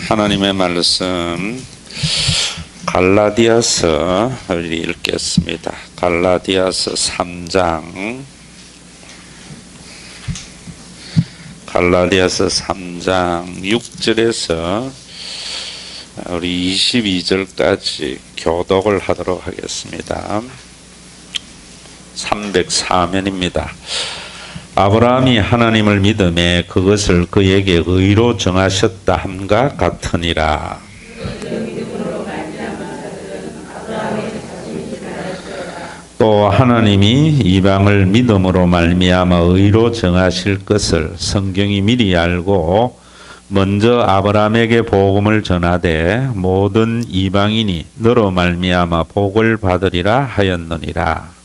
하나님의 말씀 갈라디아서를 읽겠습니다. 갈라디아서 3장 갈라디아서 3장 6절에서 우리 22절까지 교독을 하도록 하겠습니다. 304면입니다. 아브라함이 하나님을 믿음에 그것을 그에게 의로 정하셨다 함과 같으니라. 또 하나님이 이방을 믿음으로 말미암아 의로 정하실 것을 성경이 미리 알고 먼저 아브라함에게 복음을 전하되 모든 이방인이 너로 말미암아 복을 받으리라 하였느니라.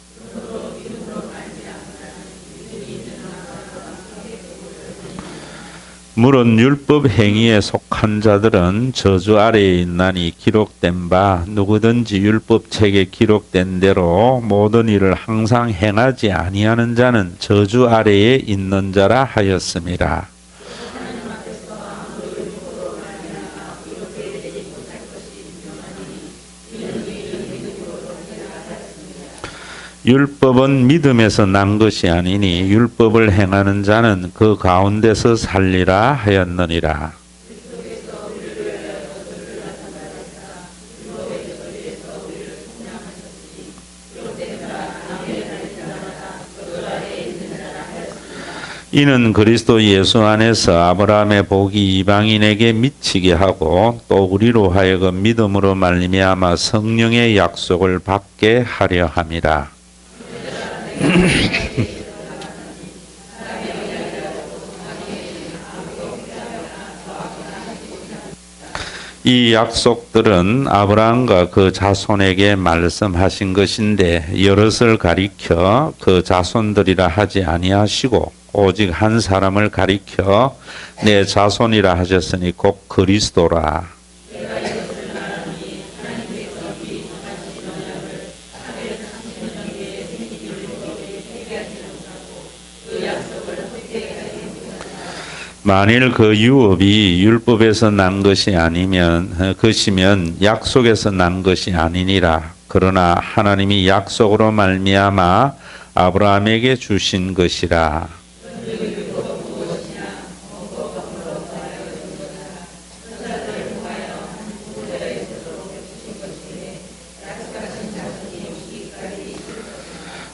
물은 율법 행위에 속한 자들은 저주 아래에 있나니 기록된 바 누구든지 율법책에 기록된 대로 모든 일을 항상 행하지 아니하는 자는 저주 아래에 있는 자라 하였음이라. 율법은 믿음에서 난 것이 아니니 율법을 행하는 자는 그 가운데서 살리라 하였느니라. 이는 그리스도 예수 안에서 아브라함의 복이 이방인에게 미치게 하고 또 우리로 하여금 믿음으로 말미암아 성령의 약속을 받게 하려 함이라. 이 약속들은 아브라함과 그 자손에게 말씀하신 것인데 여럿을 가리켜 그 자손들이라 하지 아니하시고 오직 한 사람을 가리켜 내 자손이라 하셨으니 곧 그리스도라. 만일 그 유업이 율법에서 난 것이 아니면 것이면 약속에서 난 것이 아니니라. 그러나 하나님이 약속으로 말미암아 아브라함에게 주신 것이라.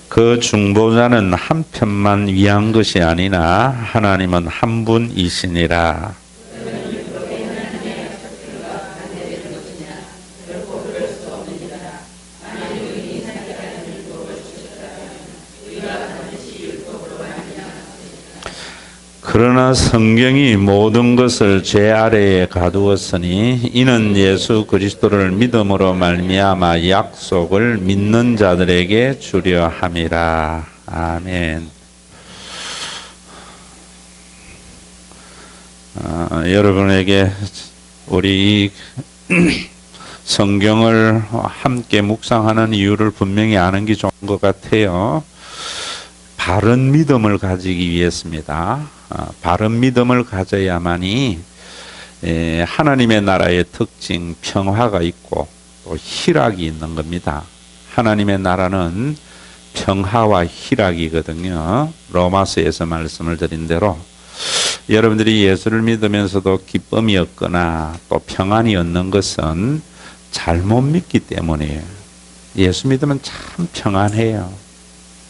그 중보자는 한 편만 위한 것이 아니나 하나님은 한 분이시니라. 그러나 성경이 모든 것을 죄 아래에 가두었으니 이는 예수 그리스도를 믿음으로 말미암아 약속을 믿는 자들에게 주려 함이라. 아멘. 여러분에게 우리 성경을 함께 묵상하는 이유를 분명히 아는 게 좋은 것 같아요. 바른 믿음을 가지기 위해서입니다. 바른 믿음을 가져야만이 하나님의 나라의 특징 평화가 있고 또 희락이 있는 겁니다. 하나님의 나라는 평화와 희락이거든요. 로마서에서 말씀을 드린 대로 여러분들이 예수를 믿으면서도 기쁨이 없거나 또 평안이 없는 것은 잘못 믿기 때문이에요. 예수 믿으면 참 평안해요.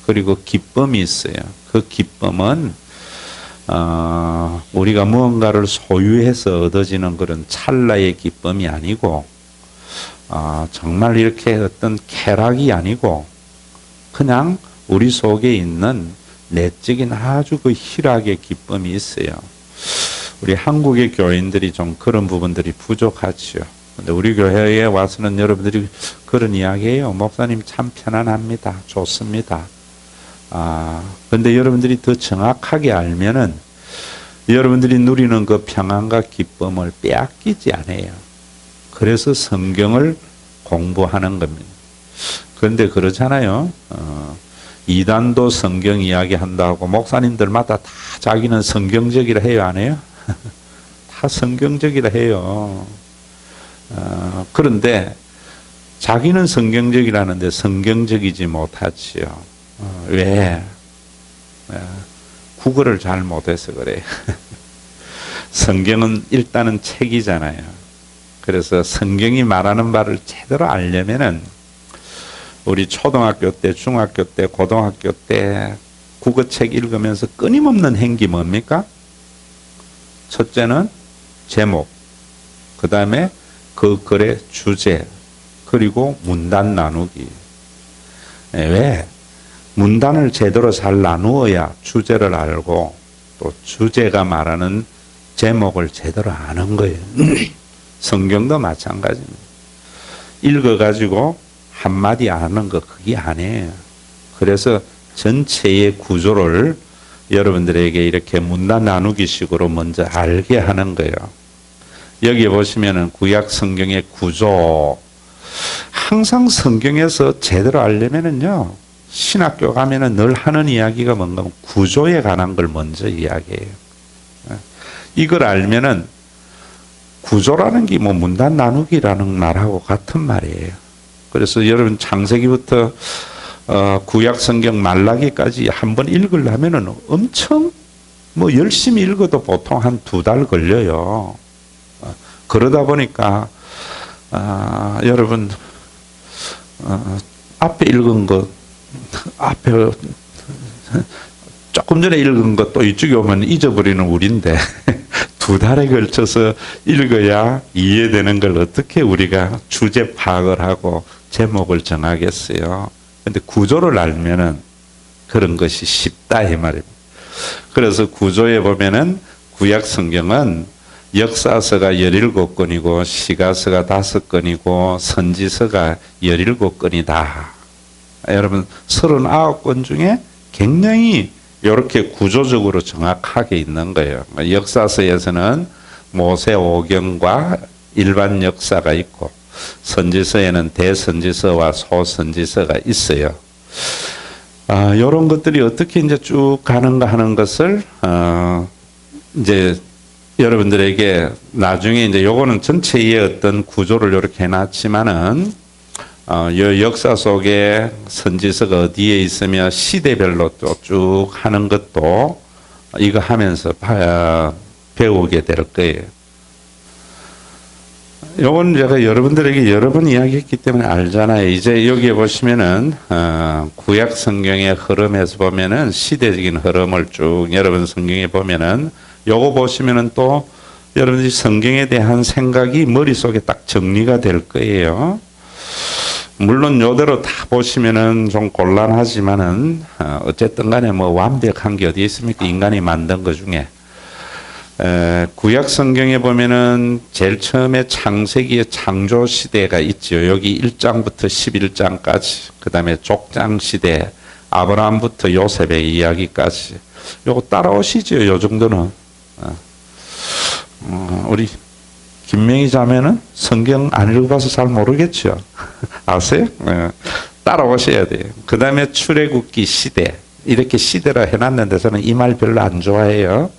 그리고 기쁨이 있어요. 그 기쁨은 우리가 무언가를 소유해서 얻어지는 그런 찰나의 기쁨이 아니고 정말 이렇게 어떤 쾌락이 아니고 그냥 우리 속에 있는 내적인 아주 그 희락의 기쁨이 있어요. 우리 한국의 교인들이 좀 그런 부분들이 부족하죠. 근데 우리 교회에 와서는 여러분들이 그런 이야기해요. 목사님 참 편안합니다. 좋습니다. 근데 여러분들이 더 정확하게 알면은 여러분들이 누리는 그 평안과 기쁨을 빼앗기지 않아요. 그래서 성경을 공부하는 겁니다. 그런데 그렇잖아요. 이단도 성경 이야기 한다고 목사님들마다 다 자기는 성경적이라 해요, 안 해요? 다 성경적이라 해요. 그런데 자기는 성경적이라는데 성경적이지 못하지요. 왜? 국어를 잘 못해서 그래요. 성경은 일단은 책이잖아요. 그래서 성경이 말하는 바를 제대로 알려면은 우리 초등학교 때, 중학교 때, 고등학교 때 국어책 읽으면서 끊임없는 행기 뭡니까? 첫째는 제목, 그 다음에 그 글의 주제, 그리고 문단 나누기. 왜? 문단을 제대로 잘 나누어야 주제를 알고 또 주제가 말하는 제목을 제대로 아는 거예요. 성경도 마찬가지입니다. 읽어가지고 한마디 아는 거 그게 아니에요. 그래서 전체의 구조를 여러분들에게 이렇게 문단 나누기 식으로 먼저 알게 하는 거예요. 여기 보시면은 구약 성경의 구조, 항상 성경에서 제대로 알려면은요, 신학교 가면은 늘 하는 이야기가 뭔가 구조에 관한 걸 먼저 이야기해요. 이걸 알면은 구조라는 게 뭐 문단 나누기라는 말하고 같은 말이에요. 그래서 여러분 창세기부터 구약 성경 말라기까지 한번 읽으려면은 엄청 뭐 열심히 읽어도 보통 한 2달 걸려요. 그러다 보니까 여러분 앞에 읽은 것 앞에 조금 전에 읽은 것 또 이쪽에 오면 잊어버리는 우리인데 2달에 걸쳐서 읽어야 이해되는 걸 어떻게 우리가 주제 파악을 하고 제목을 정하겠어요. 근데 구조를 알면은 그런 것이 쉽다 이 말입니다. 그래서 구조에 보면은 구약 성경은 역사서가 17권이고 시가서가 5권이고 선지서가 17권이다. 여러분 39권 중에 굉장히 이렇게 구조적으로 정확하게 있는 거예요. 역사서에서는 모세 오경과 일반 역사가 있고 선지서에는 대선지서와 소선지서가 있어요. 이런 것들이 어떻게 이제 쭉 가는가 하는 것을 이제 여러분들에게 나중에 이제 요거는 전체의 어떤 구조를 이렇게 해놨지만은 이 역사 속에 선지서가 어디에 있으며 시대별로 또 쭉 하는 것도 이거 하면서 배우게 될 거예요. 요건 제가 여러분들에게 여러 번 이야기했기 때문에 알잖아요. 이제 여기에 보시면은 구약 성경의 흐름에서 보면은 시대적인 흐름을 쭉 여러분 성경에 보면은 요거 보시면은 또 여러분들이 성경에 대한 생각이 머릿속에 딱 정리가 될 거예요. 물론 요대로 다 보시면은 좀 곤란하지만은 어쨌든 간에 뭐 완벽한 게 어디 있습니까? 인간이 만든 것 중에. 구약 성경에 보면은 제일 처음에 창세기의 창조 시대가 있죠. 여기 1장부터 11장까지. 그 다음에 족장 시대, 아브라함부터 요셉의 이야기까지. 요거 따라오시죠. 요 정도는. 우리 김명희 자매는 성경 안 읽어봐서 잘 모르겠죠. 아세요? 따라오셔야 돼요. 그 다음에 출애굽기 시대. 이렇게 시대라 해놨는데 저는 이 말 별로 안 좋아해요.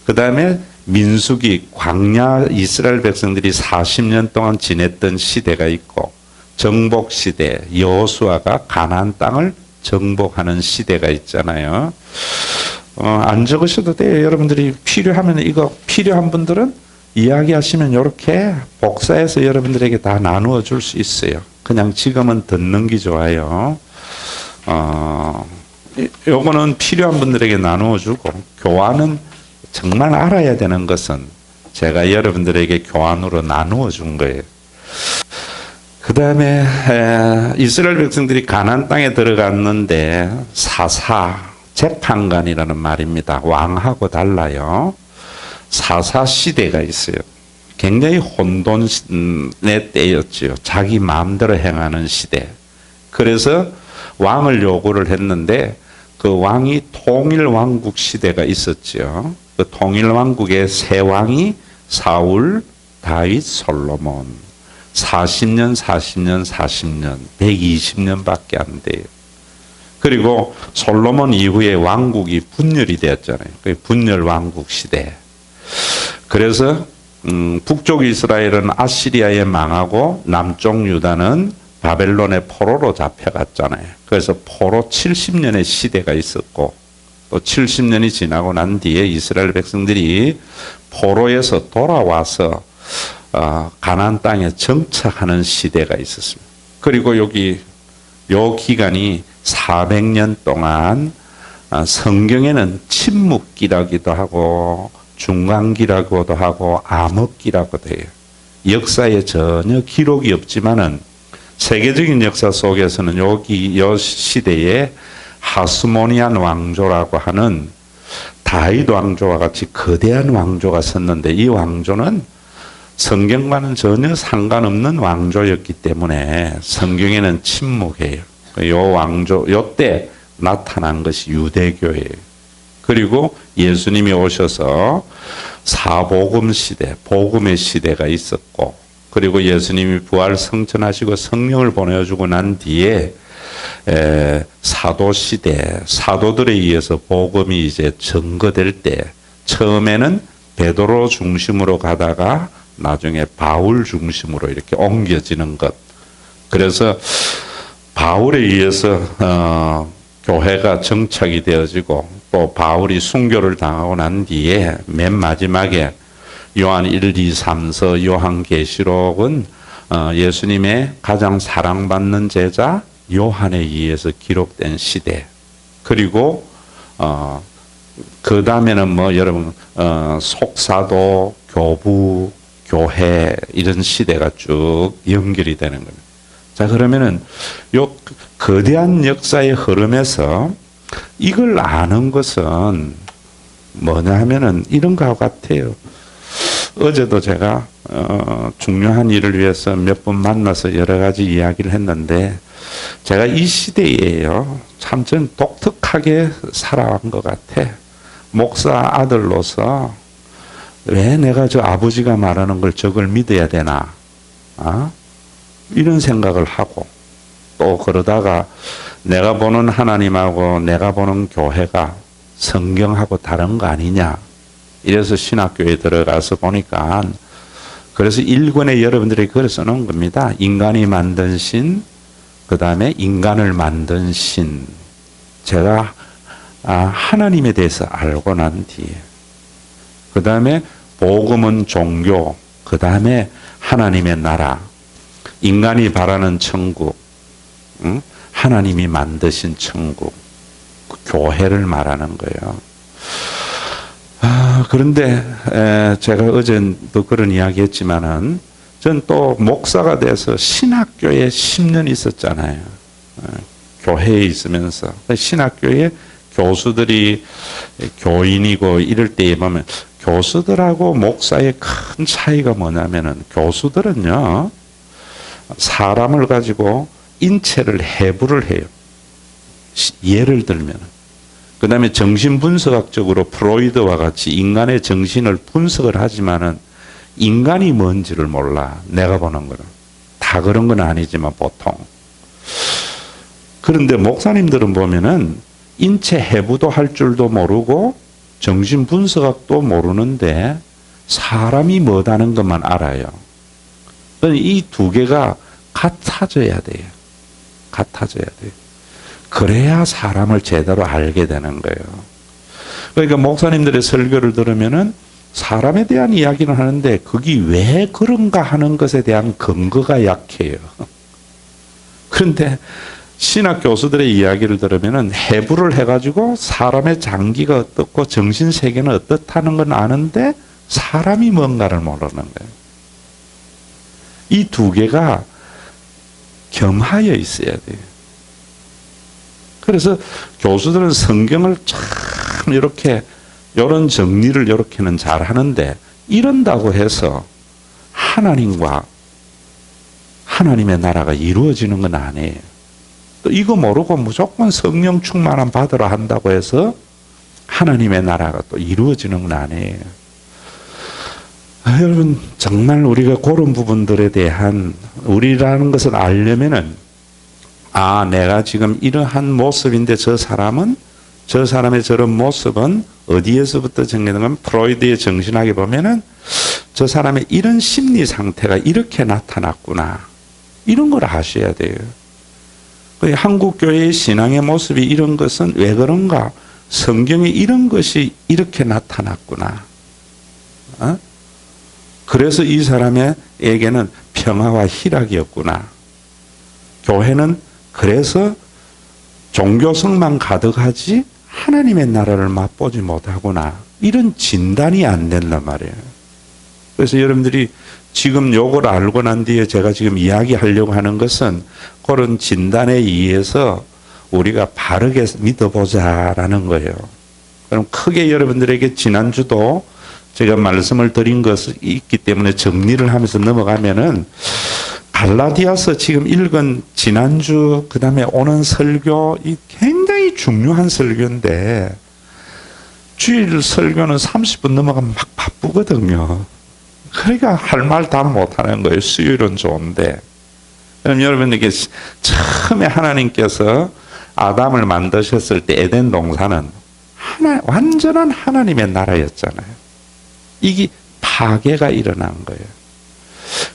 그 다음에 민수기, 광야 이스라엘 백성들이 40년 동안 지냈던 시대가 있고 정복 시대, 여호수아가 가나안 땅을 정복하는 시대가 있잖아요. 안 적으셔도 돼요. 여러분들이 필요하면 이거 필요한 분들은 이야기하시면 이렇게 복사해서 여러분들에게 다 나누어 줄 수 있어요. 그냥 지금은 듣는 게 좋아요. 요거는 필요한 분들에게 나누어 주고 교환은 정말 알아야 되는 것은 제가 여러분들에게 교환으로 나누어 준 거예요. 그 다음에 이스라엘 백성들이 가나안 땅에 들어갔는데 사사, 재판관이라는 말입니다. 왕하고 달라요. 사사 시대가 있어요. 굉장히 혼돈의 때였죠. 자기 마음대로 행하는 시대. 그래서 왕을 요구를 했는데 그 왕이 통일왕국 시대가 있었죠. 그 통일왕국의 세 왕이 사울, 다윗, 솔로몬. 40년, 40년, 40년, 120년밖에 안 돼요. 그리고 솔로몬 이후에 왕국이 분열이 되었잖아요. 그 분열 왕국 시대. 그래서 북쪽 이스라엘은 아시리아에 망하고 남쪽 유다는 바벨론의 포로로 잡혀갔잖아요. 그래서 포로 70년의 시대가 있었고 또 70년이 지나고 난 뒤에 이스라엘 백성들이 포로에서 돌아와서 가나안 땅에 정착하는 시대가 있었습니다. 그리고 여기 요 기간이 400년 동안 성경에는 침묵기라기도 하고 중간기라고도 하고 암흑기라고도 해요. 역사에 전혀 기록이 없지만은 세계적인 역사 속에서는 요 시대에 하스모니안 왕조라고 하는 다윗 왕조와 같이 거대한 왕조가 섰는데 이 왕조는 성경과는 전혀 상관없는 왕조였기 때문에 성경에는 침묵해요. 요 왕조, 요때 나타난 것이 유대교예요. 그리고 예수님이 오셔서 사복음 시대, 복음의 시대가 있었고, 그리고 예수님이 부활 성천하시고 성령을 보내주고 난 뒤에 사도 시대, 사도들에 의해서 복음이 이제 증거될 때, 처음에는 베드로 중심으로 가다가 나중에 바울 중심으로 이렇게 옮겨지는 것. 그래서 바울에 의해서 교회가 정착이 되어지고 또 바울이 순교를 당하고 난 뒤에 맨 마지막에 요한 1, 2, 3서 요한계시록은 예수님의 가장 사랑받는 제자 요한에 의해서 기록된 시대. 그리고 그 다음에는 뭐 여러분 속사도, 교부, 교회 이런 시대가 쭉 연결이 되는 겁니다. 자, 그러면은 요 거대한 역사의 흐름에서 이걸 아는 것은 뭐냐 하면은 이런 것 같아요. 어제도 제가 중요한 일을 위해서 몇 번 만나서 여러 가지 이야기를 했는데 제가 이 시대에요. 참 전 독특하게 살아온 것 같아. 목사 아들로서 왜 내가 저 아버지가 말하는 걸 저걸 믿어야 되나? 이런 생각을 하고 또 그러다가 내가 보는 하나님하고 내가 보는 교회가 성경하고 다른 거 아니냐? 이래서 신학교에 들어가서 보니까 그래서 1권에 여러분들이 글을 써놓은 겁니다. 인간이 만든 신, 그 다음에 인간을 만든 신. 제가 하나님에 대해서 알고 난 뒤에 그 다음에 복음은 종교, 그 다음에 하나님의 나라, 인간이 바라는 천국, 하나님이 만드신 천국, 교회를 말하는 거예요. 그런데 제가 어제도 그런 이야기 했지만은 전 또 목사가 돼서 신학교에 10년 있었잖아요. 교회에 있으면서. 신학교에 교수들이 교인이고 이럴 때에 보면 교수들하고 목사의 큰 차이가 뭐냐면은 교수들은요, 사람을 가지고 인체를 해부를 해요. 예를 들면. 그 다음에 정신분석학적으로 프로이드와 같이 인간의 정신을 분석을 하지만은 인간이 뭔지를 몰라. 내가 보는 거는. 다 그런 건 아니지만 보통. 그런데 목사님들은 보면은 인체 해부도 할 줄도 모르고 정신분석학도 모르는데 사람이 뭐다는 것만 알아요. 이 두 개가 같아져야 돼요. 같아져야 돼요. 그래야 사람을 제대로 알게 되는 거예요. 그러니까 목사님들의 설교를 들으면은 사람에 대한 이야기는 하는데 그게 왜 그런가 하는 것에 대한 근거가 약해요. 그런데 신학 교수들의 이야기를 들으면은 해부를 해가지고 사람의 장기가 어떻고 정신 세계는 어떻다는 건 아는데 사람이 뭔가를 모르는 거예요. 이 두 개가 겸하여 있어야 돼요. 그래서 교수들은 성경을 참 이렇게 이런 정리를 이렇게는 잘 하는데 이런다고 해서 하나님과 하나님의 나라가 이루어지는 건 아니에요. 또 이거 모르고 무조건 성령 충만함 받으라 한다고 해서 하나님의 나라가 또 이루어지는 건 아니에요. 여러분 정말 우리가 그런 부분들에 대한 우리라는 것을 알려면은 내가 지금 이러한 모습인데 저 사람은 저 사람의 저런 모습은 어디에서부터 정리되는 프로이드의 정신학에 보면은 저 사람의 이런 심리 상태가 이렇게 나타났구나. 이런 걸 아셔야 돼요. 한국 교회의 신앙의 모습이 이런 것은 왜 그런가? 성경에 이런 것이 이렇게 나타났구나. 그래서 이 사람에게는 평화와 희락이었구나. 교회는 그래서 종교성만 가득하지 하나님의 나라를 맛보지 못하구나. 이런 진단이 안 된단 말이에요. 그래서 여러분들이 지금 요걸 알고 난 뒤에 제가 지금 이야기하려고 하는 것은 그런 진단에 의해서 우리가 바르게 믿어보자라는 거예요. 그럼 크게 여러분들에게 지난주도 제가 말씀을 드린 것이 있기 때문에 정리를 하면서 넘어가면은 갈라디아서 지금 읽은 지난주 그 다음에 오는 설교 이 굉장히 중요한 설교인데 주일 설교는 30분 넘어가면 막 바쁘거든요. 그러니까 할 말 다 못하는 거예요. 수요일은 좋은데. 그럼 여러분에게 처음에 하나님께서 아담을 만드셨을 때 에덴 동산은 완전한 하나님의 나라였잖아요. 이게 파괴가 일어난 거예요.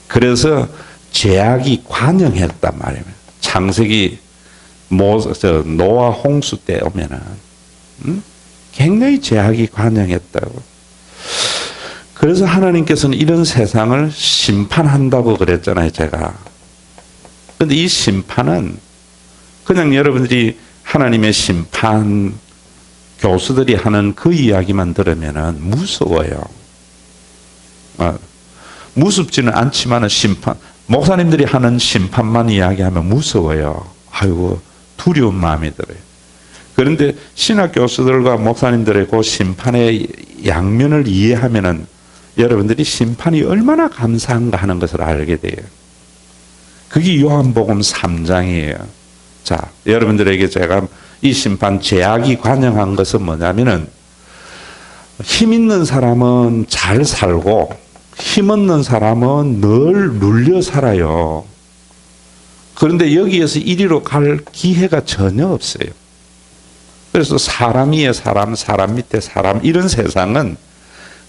그래서 죄악이 관영했단 말이에요. 창세기 노아 홍수 때 오면은 굉장히 죄악이 관영했다고. 그래서 하나님께서는 이런 세상을 심판한다고 그랬잖아요, 제가. 그런데 이 심판은 그냥 여러분들이 하나님의 심판 교수들이 하는 그 이야기만 들으면은 무서워요. 무섭지는 않지만은 심판, 목사님들이 하는 심판만 이야기하면 무서워요. 아이고, 두려운 마음이 들어요. 그런데 신학 교수들과 목사님들의 그 심판의 양면을 이해하면은 여러분들이 심판이 얼마나 감사한가 하는 것을 알게 돼요. 그게 요한복음 3장이에요. 자, 여러분들에게 제가 이 심판 죄악이 관영한 것은 뭐냐면은 힘 있는 사람은 잘 살고 힘없는 사람은 늘 눌려 살아요. 그런데 여기에서 이리로 갈 기회가 전혀 없어요. 그래서 사람 위에 사람, 사람 밑에 사람 이런 세상은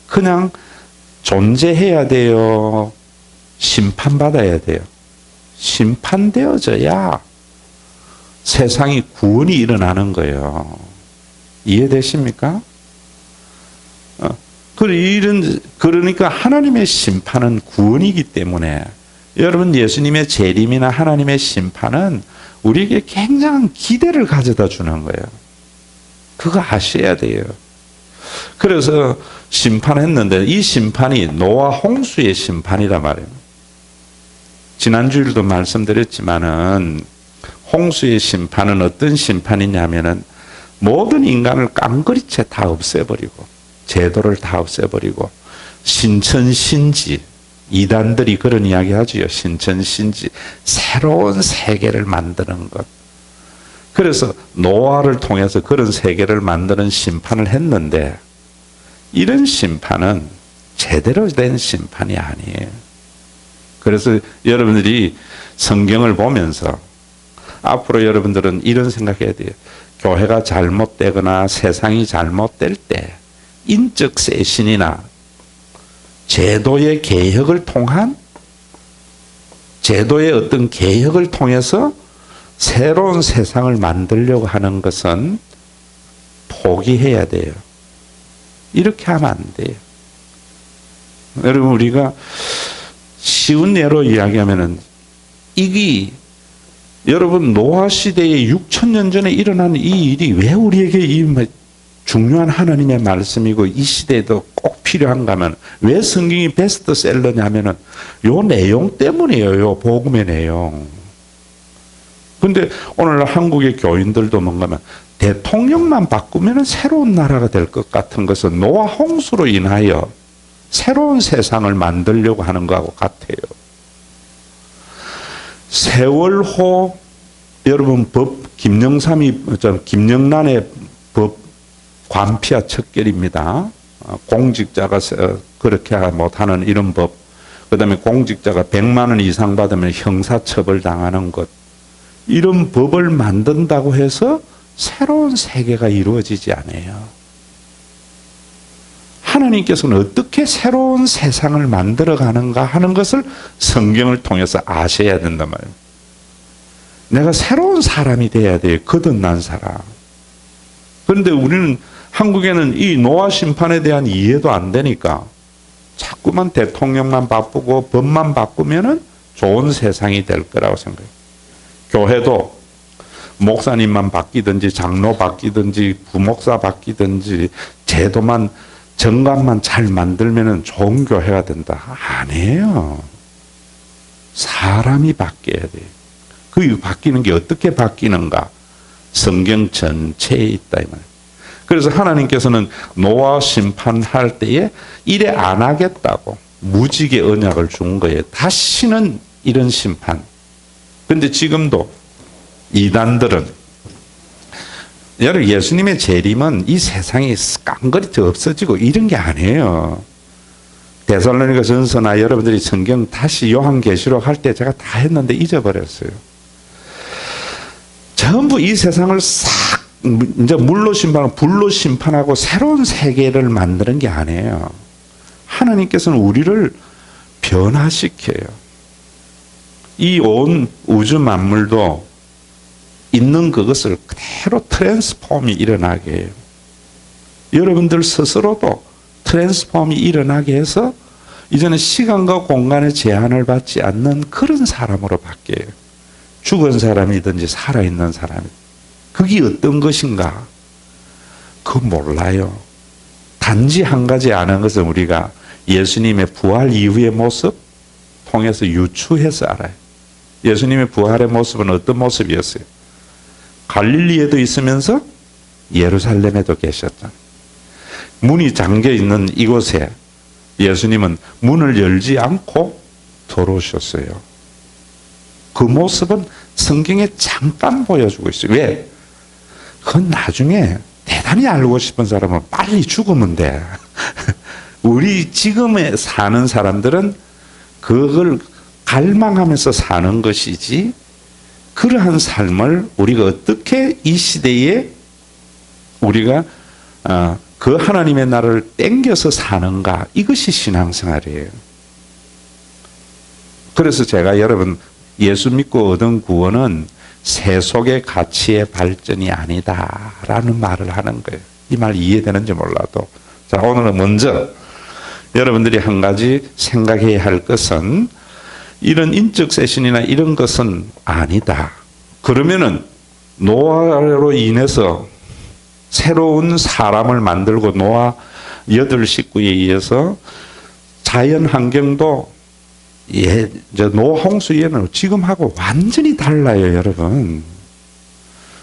그냥 존재해야 돼요. 심판받아야 돼요. 심판되어져야 세상이 구원이 일어나는 거예요. 이해되십니까? 그러니까 하나님의 심판은 구원이기 때문에 여러분 예수님의 재림이나 하나님의 심판은 우리에게 굉장한 기대를 가져다 주는 거예요. 그거 아셔야 돼요. 그래서 심판했는데 이 심판이 노아 홍수의 심판이란 말이에요. 지난주일도 말씀드렸지만은 홍수의 심판은 어떤 심판이냐면은 모든 인간을 깡그리채 다 없애버리고 제도를 다 없애버리고 신천신지 이단들이 그런 이야기 하지요. 신천신지 새로운 세계를 만드는 것. 그래서 노아를 통해서 그런 세계를 만드는 심판을 했는데 이런 심판은 제대로 된 심판이 아니에요. 그래서 여러분들이 성경을 보면서 앞으로 여러분들은 이런 생각해야 돼요. 교회가 잘못되거나 세상이 잘못될 때 인적 쇄신이나 제도의 개혁을 통한 제도의 어떤 개혁을 통해서 새로운 세상을 만들려고 하는 것은 포기해야 돼요. 이렇게 하면 안 돼요. 여러분 우리가 쉬운 예로 이야기하면은 이게 여러분 노아 시대에 6,000년 전에 일어난 이 일이 왜 우리에게 이 중요한 하나님의 말씀이고 이 시대에도 꼭 필요한가 하면 왜 성경이 베스트셀러냐면은 요 내용 때문이에요. 요 복음의 내용. 근데 오늘 한국의 교인들도 뭔가 하면 대통령만 바꾸면 새로운 나라가 될 것 같은 것은 노아 홍수로 인하여 새로운 세상을 만들려고 하는 것하고 같아요. 세월호 여러분 법 김영란의 법 관피와 척결입니다. 공직자가 그렇게 못하는 이런 법. 그 다음에 공직자가 100만 원 이상 받으면 형사처벌 당하는 것. 이런 법을 만든다고 해서 새로운 세계가 이루어지지 않아요. 하나님께서는 어떻게 새로운 세상을 만들어가는가 하는 것을 성경을 통해서 아셔야 된단 말이에요. 내가 새로운 사람이 돼야 돼요. 거듭난 사람. 그런데 우리는 한국에는 이 노아 심판에 대한 이해도 안 되니까 자꾸만 대통령만 바꾸고 법만 바꾸면은 좋은 세상이 될 거라고 생각해요. 교회도 목사님만 바뀌든지 장로 바뀌든지 부목사 바뀌든지 제도만 정관만 잘 만들면은 좋은 교회가 된다. 아니에요. 사람이 바뀌어야 돼요. 그 바뀌는 게 어떻게 바뀌는가? 성경 전체에 있다 이 말이에요. 그래서 하나님께서는 노아 심판할 때에 이래 안 하겠다고 무지개 언약을 준 거예요. 다시는 이런 심판. 그런데 지금도 이단들은 여러분 예수님의 재림은 이 세상이 깡그리트 없어지고 이런 게 아니에요. 데살로니가 전서나 여러분들이 성경 다시 요한계시록 할 때 제가 다 했는데 잊어버렸어요. 전부 이 세상을 싹 이제 물로 심판하고 불로 심판하고 새로운 세계를 만드는 게 아니에요. 하나님께서는 우리를 변화시켜요. 이 온 우주 만물도 있는 그것을 그대로 트랜스폼이 일어나게 해요. 여러분들 스스로도 트랜스폼이 일어나게 해서 이제는 시간과 공간의 제한을 받지 않는 그런 사람으로 바뀌어요. 죽은 사람이든지 살아있는 사람이든지. 그게 어떤 것인가? 그거 몰라요. 단지 한 가지 아는 것은 우리가 예수님의 부활 이후의 모습 통해서 유추해서 알아요. 예수님의 부활의 모습은 어떤 모습이었어요? 갈릴리에도 있으면서 예루살렘에도 계셨잖아요. 문이 잠겨 있는 이곳에 예수님은 문을 열지 않고 들어오셨어요. 그 모습은 성경에 잠깐 보여주고 있어요. 왜? 그건 나중에 대단히 알고 싶은 사람은 빨리 죽으면 돼. 우리 지금에 사는 사람들은 그걸 갈망하면서 사는 것이지 그러한 삶을 우리가 어떻게 이 시대에 우리가 그 하나님의 나라를 땡겨서 사는가 이것이 신앙생활이에요. 그래서 제가 여러분 예수 믿고 얻은 구원은 세속의 가치의 발전이 아니다라는 말을 하는 거예요. 이 말 이해되는지 몰라도 자 오늘은 먼저 여러분들이 한 가지 생각해야 할 것은 이런 인적 쇄신이나 이런 것은 아니다. 그러면은 노아로 인해서 새로운 사람을 만들고 노아 8식구에 의해서 자연 환경도 노아 홍수 이후에는 지금하고 완전히 달라요, 여러분.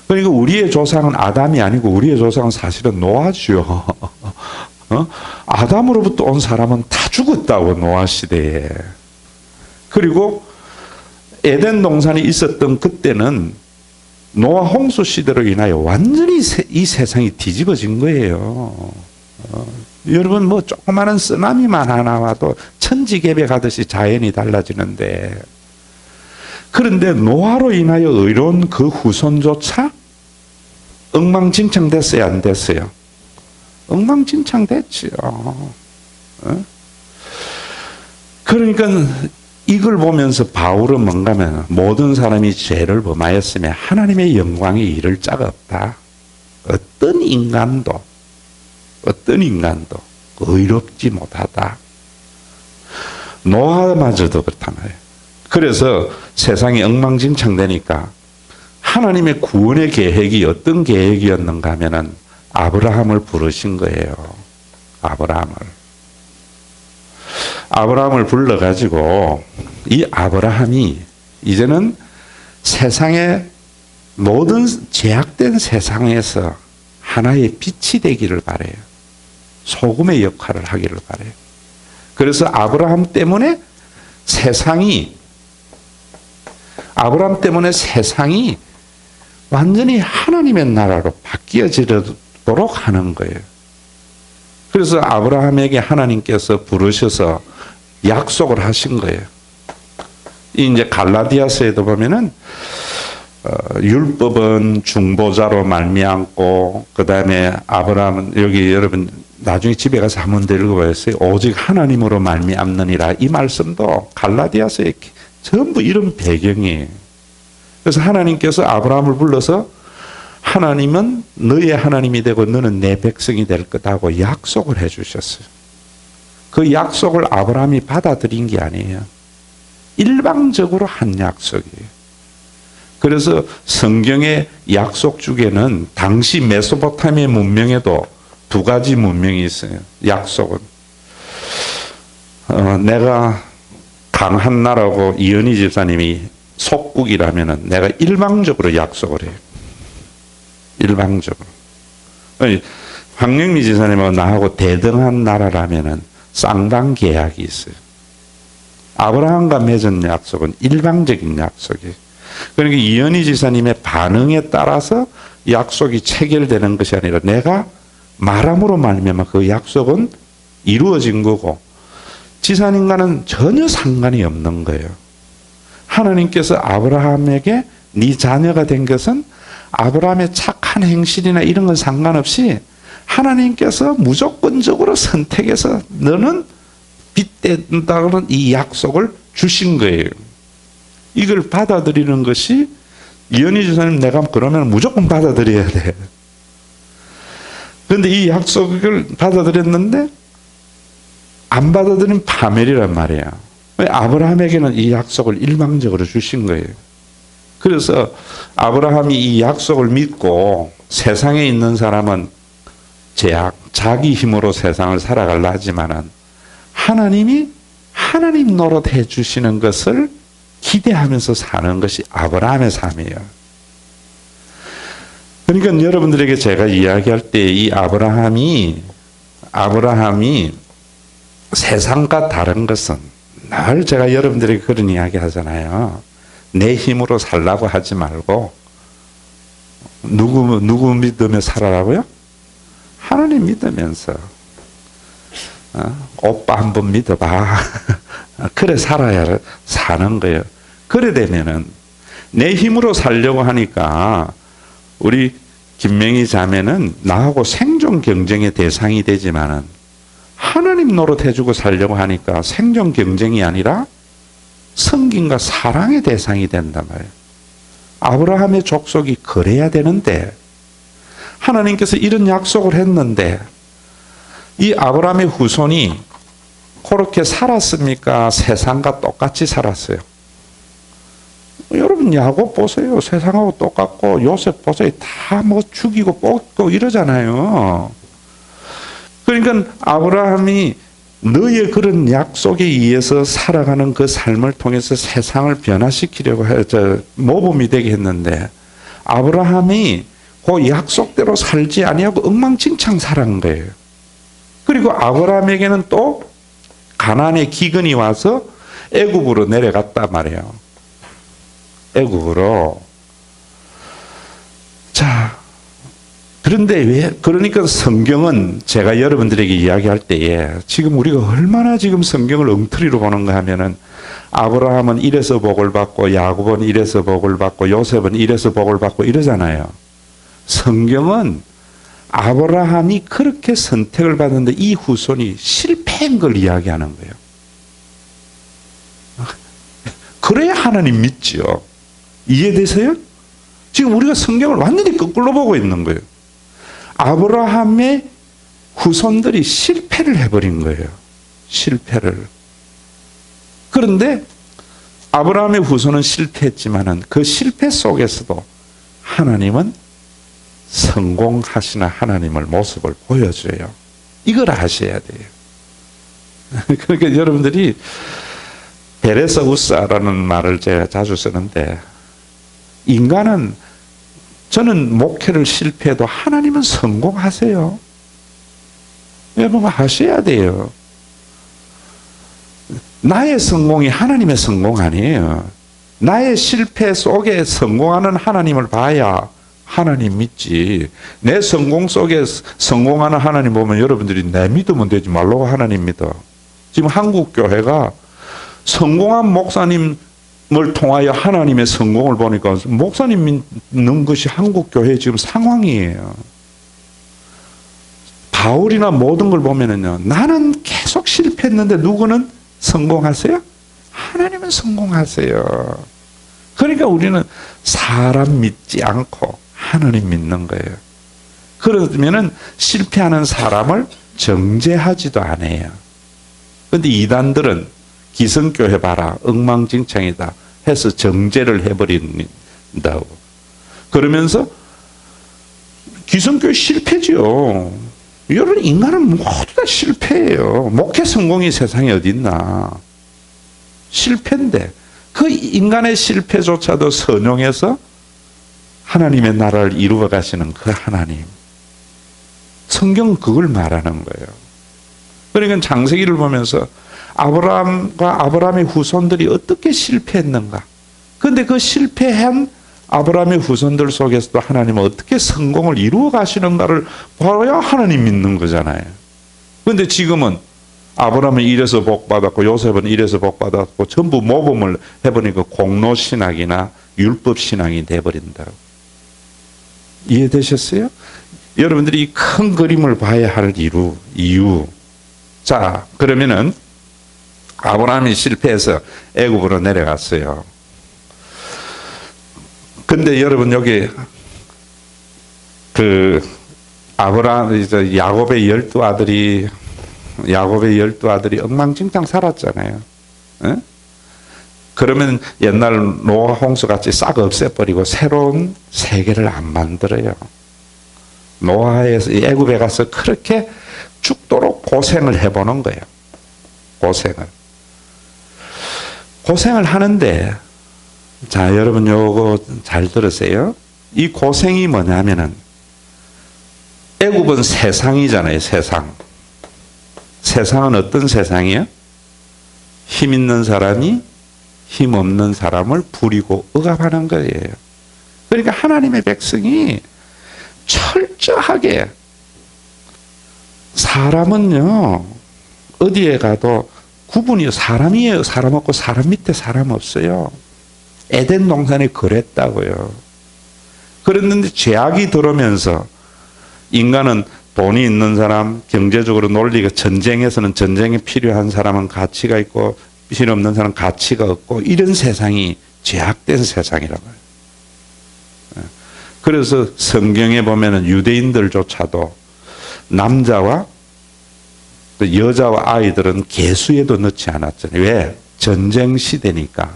그러니까 우리의 조상은 아담이 아니고 우리의 조상은 사실은 노아죠. 아담으로부터 온 사람은 다 죽었다고 노아 시대에. 그리고 에덴 동산이 있었던 그때는 노아 홍수 시대로 인하여 완전히 이 세상이 뒤집어진 거예요. 여러분 뭐 조그마한 쓰나미만 하나 와도 천지개벽 하듯이 자연이 달라지는데 그런데 노아로 인하여 의로운 그 후손조차 엉망진창 됐어요, 안 됐어요? 엉망진창 됐지요. 그러니까 이걸 보면서 바울은 뭔가 하면 모든 사람이 죄를 범하였으며 하나님의 영광이 이를 자가 없다. 어떤 인간도 의롭지 못하다. 노아마저도 그렇단 말이에요. 그래서 세상이 엉망진창 되니까 하나님의 구원의 계획이 어떤 계획이었는가 하면은 아브라함을 부르신 거예요. 아브라함을 불러가지고 이 아브라함이 이제는 세상의 모든 제약된 세상에서 하나의 빛이 되기를 바래요. 소금의 역할을 하기를 바래요. 그래서 아브라함 때문에 세상이 완전히 하나님의 나라로 바뀌어지도록 하는 거예요. 그래서 아브라함에게 하나님께서 부르셔서 약속을 하신 거예요. 이제 갈라디아서에도 보면은 율법은 중보자로 말미암고 그다음에 아브라함은 여기 여러분 나중에 집에 가서 한 번 더 읽어보세요. 오직 하나님으로 말미암느니라. 이 말씀도 갈라디아서에 전부 이런 배경이에요. 그래서 하나님께서 아브라함을 불러서 하나님은 너의 하나님이 되고 너는 내 백성이 될 거다고 약속을 해 주셨어요. 그 약속을 아브라함이 받아들인 게 아니에요. 일방적으로 한 약속이에요. 그래서 성경의 약속 중에는 당시 메소포타미아 문명에도 두 가지 문명이 있어요. 약속은. 내가 강한 나라고 이은희 집사님이 속국이라면은 내가 일방적으로 약속을 해요. 일방적으로. 황영미 집사님하고 나하고 대등한 나라라면은 쌍방 계약이 있어요. 아브라함과 맺은 약속은 일방적인 약속이에요. 그러니까 이은희 지사님의 반응에 따라서 약속이 체결되는 것이 아니라 내가 말함으로 말미암아 그 약속은 이루어진 거고 지사님과는 전혀 상관이 없는 거예요. 하나님께서 아브라함에게 네 자녀가 된 것은 아브라함의 착한 행실이나 이런 건 상관없이 하나님께서 무조건적으로 선택해서 너는 빚된다는 이 약속을 주신 거예요. 이걸 받아들이는 것이 이현희 주사님 내가 그러면 무조건 받아들여야 돼. 그런데 이 약속을 받아들였는데 안 받아들인 파멸이란 말이야. 아브라함에게는 이 약속을 일방적으로 주신 거예요. 그래서 아브라함이 이 약속을 믿고 세상에 있는 사람은 자기 힘으로 세상을 살아가려 하지만은 하나님이 하나님 노릇해 주시는 것을 기대하면서 사는 것이 아브라함의 삶이에요. 그러니까 여러분들에게 제가 이야기할 때 이 아브라함이 세상과 다른 것은 늘 제가 여러분들에게 그런 이야기 하잖아요. 내 힘으로 살라고 하지 말고 누구 믿으며 살아라고요? 하나님 믿으면서 오빠 한번 믿어봐. 그래 살아야 사는 거예요. 그래 되면은 내 힘으로 살려고 하니까 우리 김명희 자매는 나하고 생존 경쟁의 대상이 되지만은 하나님 노릇해주고 살려고 하니까 생존 경쟁이 아니라 섬김과 사랑의 대상이 된단 말이에요. 아브라함의 족속이 그래야 되는데 하나님께서 이런 약속을 했는데 이 아브라함의 후손이 그렇게 살았습니까? 세상과 똑같이 살았어요. 여러분 야곱 보세요. 세상하고 똑같고 요셉 보세요. 다 뭐 죽이고 뽑고 이러잖아요. 그러니까 아브라함이 너의 그런 약속에 의해서 살아가는 그 삶을 통해서 세상을 변화시키려고 모범이 되게 했는데 아브라함이 그 약속대로 살지 아니하고 엉망진창 살아간 거예요. 그리고 아브라함에게는 또 가나안의 기근이 와서 애굽으로 내려갔단 말이에요. 애굽으로. 자, 그런데 그러니까 성경은 제가 여러분들에게 이야기할 때에 지금 우리가 얼마나 지금 성경을 엉터리로 보는가 하면은 아브라함은 이래서 복을 받고 야곱은 이래서 복을 받고 요셉은 이래서 복을 받고 이러잖아요. 성경은 아브라함이 그렇게 선택을 받았는데 이 후손이 실패한 걸 이야기하는 거예요. 그래야 하나님 믿죠. 이해되세요? 지금 우리가 성경을 완전히 거꾸로 보고 있는 거예요. 아브라함의 후손들이 실패를 해버린 거예요. 실패를. 그런데 아브라함의 후손은 실패했지만은 그 실패 속에서도 하나님은 성공하시는 하나님을 모습을 보여줘요. 이걸 아셔야 돼요. 그러니까 여러분들이 베레서 우사라는 말을 제가 자주 쓰는데 인간은 저는 목회를 실패해도 하나님은 성공하세요. 여러분 아셔야 돼요. 나의 성공이 하나님의 성공 아니에요. 나의 실패 속에 성공하는 하나님을 봐야 하나님 믿지. 내 성공 속에 성공하는 하나님 보면 여러분들이 내 믿으면 되지 말라고 하나님 믿어. 지금 한국 교회가 성공한 목사님 통하여 하나님의 성공을 보니까 목사님 믿는 것이 한국교회 지금 상황이에요. 바울이나 모든 걸 보면은요, 나는 계속 실패했는데 누구는 성공하세요? 하나님은 성공하세요. 그러니까 우리는 사람 믿지 않고 하나님 믿는 거예요. 그러면은 실패하는 사람을 정죄하지도 않아요. 그런데 이단들은 기성교회 봐라, 엉망진창이다 해서 정죄를 해버린다고. 그러면서 기성교회 실패죠. 여러분, 인간은 모두 다 실패예요. 목회 성공이 세상에 어디 있나. 실패인데 그 인간의 실패조차도 선용해서 하나님의 나라를 이루어 가시는 그 하나님. 성경은 그걸 말하는 거예요. 그러니까 창세기를 보면서 아브라함과 아브라함의 후손들이 어떻게 실패했는가. 그런데 그 실패한 아브라함의 후손들 속에서도 하나님은 어떻게 성공을 이루어 가시는가를 봐야 하나님 믿는 거잖아요. 그런데 지금은 아브라함은 이래서 복받았고 요셉은 이래서 복받았고 전부 모범을 해보니까 공로신학이나 율법신앙이 돼버린다고. 이해되셨어요? 여러분들이 이 큰 그림을 봐야 할 이유. 자, 그러면은 아브라함이 실패해서 애굽으로 내려갔어요. 근데 여러분, 여기 그 야곱의 12아들이 엉망진창 살았잖아요. 에? 그러면 옛날 노아 홍수같이 싹 없애버리고 새로운 세계를 안 만들어요. 노아에서 애굽에 가서 그렇게 죽도록 고생을 해보는 거예요. 고생을 하는데, 자, 여러분 요거 잘 들으세요. 이 고생이 뭐냐면은 애굽은 세상이잖아요. 세상은 어떤 세상이에요? 힘 있는 사람이 힘 없는 사람을 부리고 억압하는 거예요. 그러니까 하나님의 백성이 철저하게, 사람은요 어디에 가도 구분이, 사람이에요. 사람 없고 사람 밑에 사람 없어요. 에덴 동산이 그랬다고요. 그랬는데 죄악이 들어오면서 인간은 돈이 있는 사람, 경제적으로 논리가, 전쟁에서는 전쟁에 필요한 사람은 가치가 있고 필요 없는 사람은 가치가 없고, 이런 세상이 죄악된 세상이라고 해요. 그래서 성경에 보면은 유대인들조차도 남자와 여자와 아이들은 계수에도 넣지 않았잖아요. 왜? 전쟁 시대니까.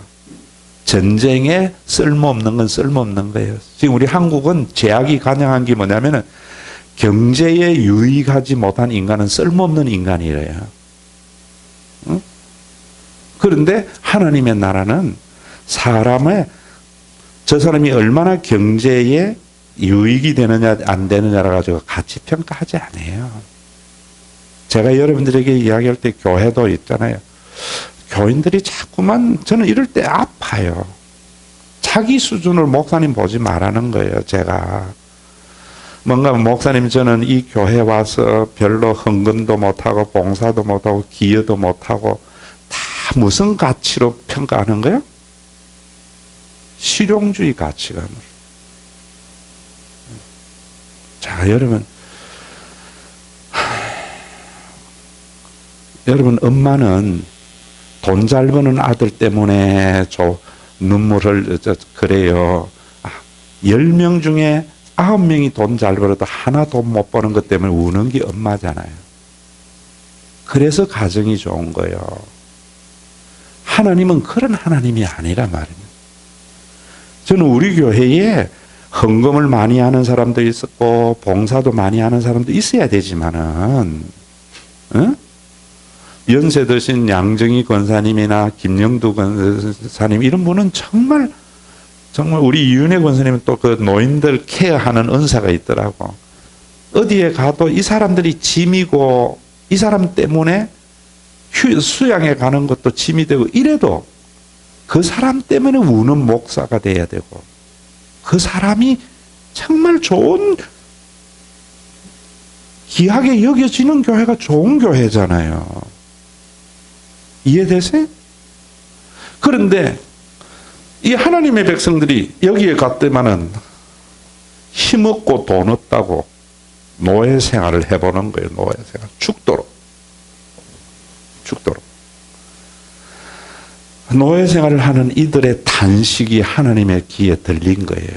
전쟁에 쓸모없는 건 쓸모없는 거예요. 지금 우리 한국은 죄악이 관영한 게 뭐냐면은 경제에 유익하지 못한 인간은 쓸모없는 인간이래요. 응? 그런데 하나님의 나라는 사람의, 저 사람이 얼마나 경제에 유익이 되느냐 안 되느냐를 가지고 가치 평가하지 않아요. 제가 여러분들에게 이야기할 때 교회도 있잖아요. 교인들이 자꾸만, 저는 이럴 때 아파요. 자기 수준을 목사님 보지 말라는 거예요. 제가 뭔가 목사님, 저는 이 교회 와서 별로 헌금도 못하고 봉사도 못하고 기여도 못하고 다 무슨 가치로 평가하는 거예요? 실용주의 가치관으로. 자, 여러분 엄마는 돈 잘 버는 아들 때문에 눈물을 그래요. 10명 중에 9명이 돈 잘 벌어도 하나 돈 못 버는 것 때문에 우는 게 엄마잖아요. 그래서 가정이 좋은 거예요. 하나님은 그런 하나님이 아니란 말입니다. 저는 우리 교회에 헌금을 많이 하는 사람도 있었고 봉사도 많이 하는 사람도 있어야 되지만은, 연세 드신 양정희 권사님이나 김영두 권사님, 이런 분은 정말 우리 이윤혜 권사님은 또 그 노인들 케어하는 은사가 있더라고. 어디에 가도 이 사람들이 짐이고, 이 사람 때문에 수양에 가는 것도 짐이 되고, 이래도 그 사람 때문에 우는 목사가 돼야 되고, 그 사람이 정말 좋은, 귀하게 여겨지는 교회가 좋은 교회잖아요. 이해되세요? 그런데 이 하나님의 백성들이 여기에 갔더만은 힘없고 돈 없다고 노예 생활을 해보는 거예요. 노예 생활. 죽도록. 노예 생활을 하는 이들의 탄식이 하나님의 귀에 들린 거예요.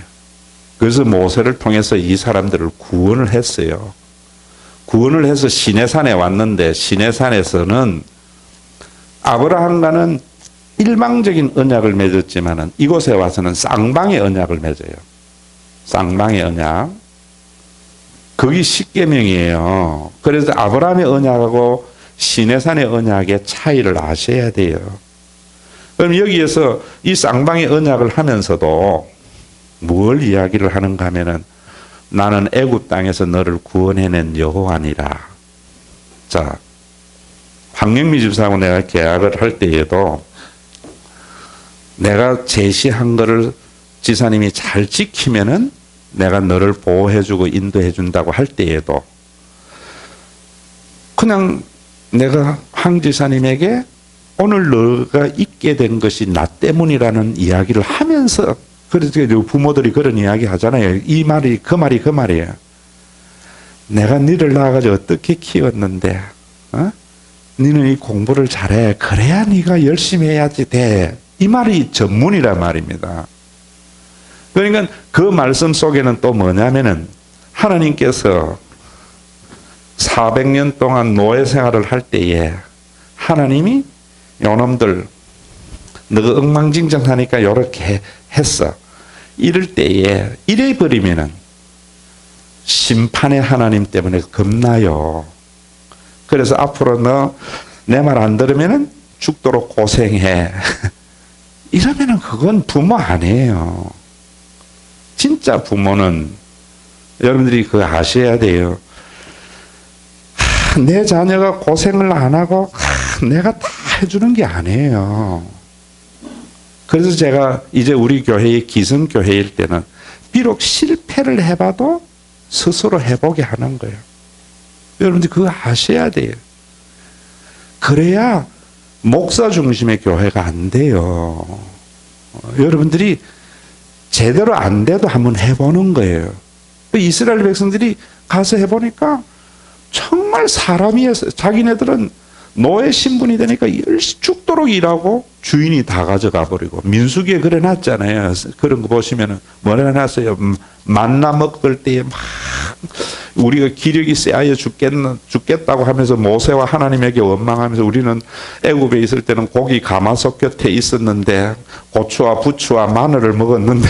그래서 모세를 통해서 이 사람들을 구원을 했어요. 구원을 해서 시내산에 왔는데 시내산에서는 아브라함과는 일방적인 언약을 맺었지만은 이곳에 와서는 쌍방의 언약을 맺어요. 쌍방의 언약. 거기 십계명이에요. 그래서 아브라함의 언약하고 시내산의 언약의 차이를 아셔야 돼요. 그럼 여기에서 이 쌍방의 언약을 하면서도 뭘 이야기를 하는가 하면은 나는 애굽 땅에서 너를 구원해낸 여호와니라. 자, 황영미 집사하고 내가 계약을 할 때에도 내가 제시한 거를 지사님이 잘 지키면은 내가 너를 보호해주고 인도해준다고 할 때에도 그냥 내가 황 지사님에게 오늘 너가 있게 된 것이 나 때문이라는 이야기를 하면서, 그래서 부모들이 그런 이야기 하잖아요. 이 말이 그 말이에요. 내가 너를 낳아가지고 어떻게 키웠는데, 너는 이 공부를 잘해. 그래야 네가 열심히 해야지 돼. 이 말이 전문이란 말입니다. 그러니까 그 말씀 속에는 또 뭐냐면은 하나님께서 400년 동안 노예 생활을 할 때에 하나님이 요놈들 너가 엉망진창하니까 이렇게 했어. 이럴 때에 이래 버리면은 심판의 하나님 때문에 겁나요. 그래서 앞으로 너 내 말 안 들으면은 죽도록 고생해. 이러면은 그건 부모 아니에요. 진짜 부모는 여러분들이 그거 아셔야 돼요. 내 자녀가 고생을 안 하고 내가 다 해주는 게 아니에요. 그래서 제가 이제 우리 교회의 기성교회일 때는 비록 실패를 해봐도 스스로 해보게 하는 거예요. 여러분들 그거 아셔야 돼요. 그래야 목사 중심의 교회가 안 돼요. 여러분들이 제대로 안 돼도 한번 해보는 거예요. 이스라엘 백성들이 가서 해보니까 정말 사람이 자기네들은 노예 신분이 되니까 죽도록 일하고 주인이 다 가져가 버리고, 민수기에 그래 놨잖아요. 그런 거 보시면은 뭐라 놨어요. 만나 먹을 때에 막 우리가 기력이 쎄하여 죽겠다고 하면서 모세와 하나님에게 원망하면서 우리는 애굽에 있을 때는 고기 가마솥 곁에 있었는데 고추와 부추와 마늘을 먹었는데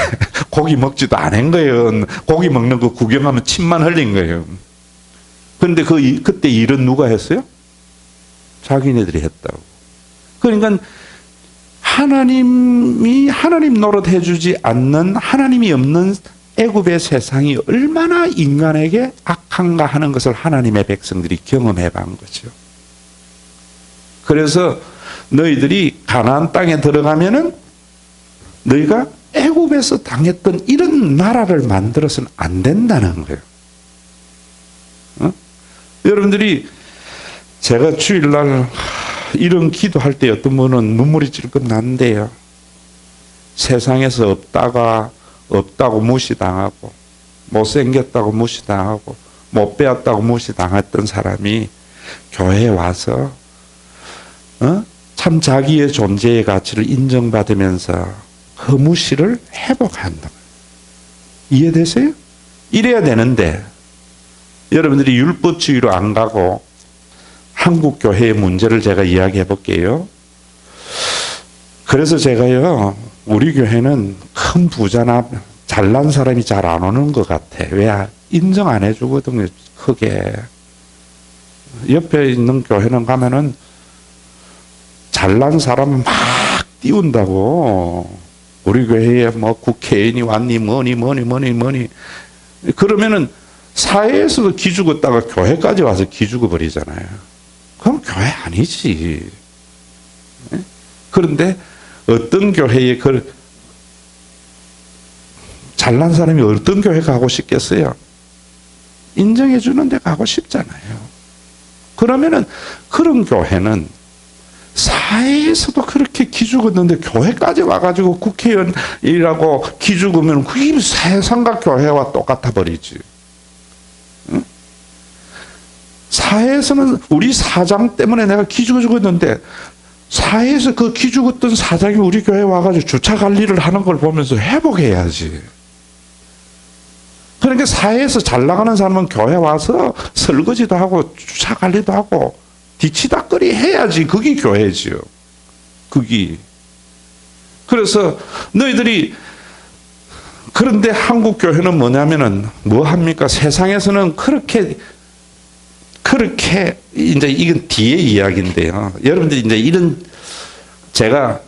고기 먹지도 않은 거예요. 고기 먹는 거 구경하면 침만 흘린 거예요. 그런데 그때 일은 누가 했어요? 자기네들이 했다고. 그러니까 하나님이 하나님 노릇해 주지 않는, 하나님이 없는 애굽의 세상이 얼마나 인간에게 악한가 하는 것을 하나님의 백성들이 경험해 본 거죠. 그래서 너희들이 가나안 땅에 들어가면은 너희가 애굽에서 당했던 이런 나라를 만들어서는 안 된다는 거예요. 여러분들이 제가 주일날 이런 기도할 때 어떤 분은 눈물이 찔끔 난대요. 세상에서 없다고 무시당하고, 못생겼다고 무시당하고, 못 배웠다고 무시당했던 사람이 교회에 와서 참 자기의 존재의 가치를 인정받으면서 그 무시를 회복한다. 이해되세요? 이래야 되는데 여러분들이 율법주의로 안 가고 한국 교회의 문제를 제가 이야기해 볼게요. 그래서 제가요, 우리 교회는 큰 부자나 잘난 사람이 잘 안 오는 것 같아. 왜? 인정 안 해주거든요, 크게. 옆에 있는 교회는 가면은 잘난 사람은 막 띄운다고. 우리 교회에 뭐 국회의원이 왔니, 뭐니. 그러면은 사회에서도 기죽었다가 교회까지 와서 기죽어 버리잖아요. 그럼 교회 아니지. 그런데 어떤 교회에 잘난 사람이 어떤 교회 가고 싶겠어요? 인정해 주는 데 가고 싶잖아요. 그러면은 그런 교회는 사회에서도 그렇게 기죽었는데 교회까지 와가지고 국회의원이라고 기죽으면 그게 세상과 교회와 똑같아 버리지. 응? 사회에서는 우리 사장 때문에 내가 기죽었는데 사회에서 그 기죽었던 사장이 우리 교회에 와가지고 주차 관리를 하는 걸 보면서 회복해야지. 그러니까 사회에서 잘 나가는 사람은 교회 와서 설거지도 하고 주차 관리도 하고 뒤치다거리 해야지. 그게 교회지요. 그게. 그래서 너희들이 그런데 한국 교회는 뭐냐면은 뭐 합니까? 세상에서는 그렇게 이제 이건 뒤에 이야기인데요. 여러분들이 이제 이런 제가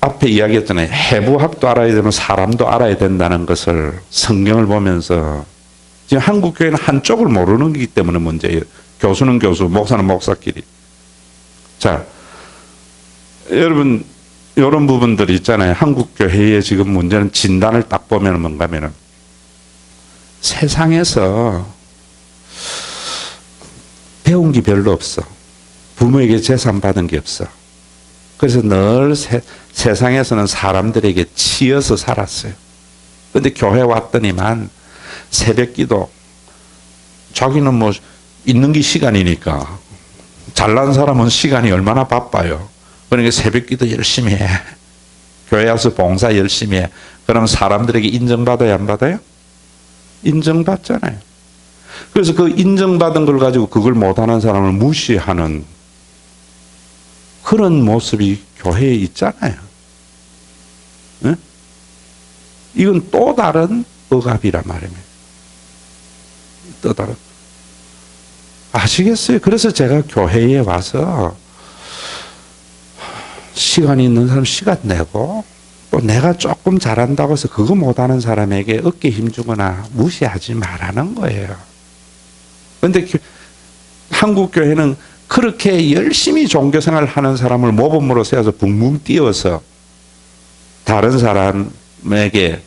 앞에 이야기했잖아요. 해부학도 알아야 되면 사람도 알아야 된다는 것을 성경을 보면서 지금 한국 교회는 한쪽을 모르는 거기 때문에 문제예요. 교수는 교수, 목사는 목사끼리. 자, 여러분 이런 부분들 있잖아요. 한국 교회의 지금 문제는 진단을 딱 보면 뭔가 하면은 세상에서 배운 게 별로 없어. 부모에게 재산 받은 게 없어. 그래서 늘 세상에서는 사람들에게 치여서 살았어요. 그런데 교회 왔더니만 새벽기도 자기는 뭐 있는 게 시간이니까 잘난 사람은 시간이 얼마나 바빠요. 그러니까 새벽기도 열심히 해. 교회 와서 봉사 열심히 해. 그러면 사람들에게 인정받아야 안 받아요? 인정받잖아요. 그래서 그 인정받은 걸 가지고 그걸 못하는 사람을 무시하는 그런 모습이 교회에 있잖아요. 네? 이건 또 다른 억압이란 말입니다. 또 다른. 아시겠어요? 그래서 제가 교회에 와서 시간이 있는 사람 시간 내고 또 내가 조금 잘한다고 해서 그거 못하는 사람에게 어깨 힘주거나 무시하지 말라는 거예요. 그런데 한국 교회는 그렇게 열심히 종교생활을 하는 사람을 모범으로 세워서 붕붕 띄워서 다른 사람에게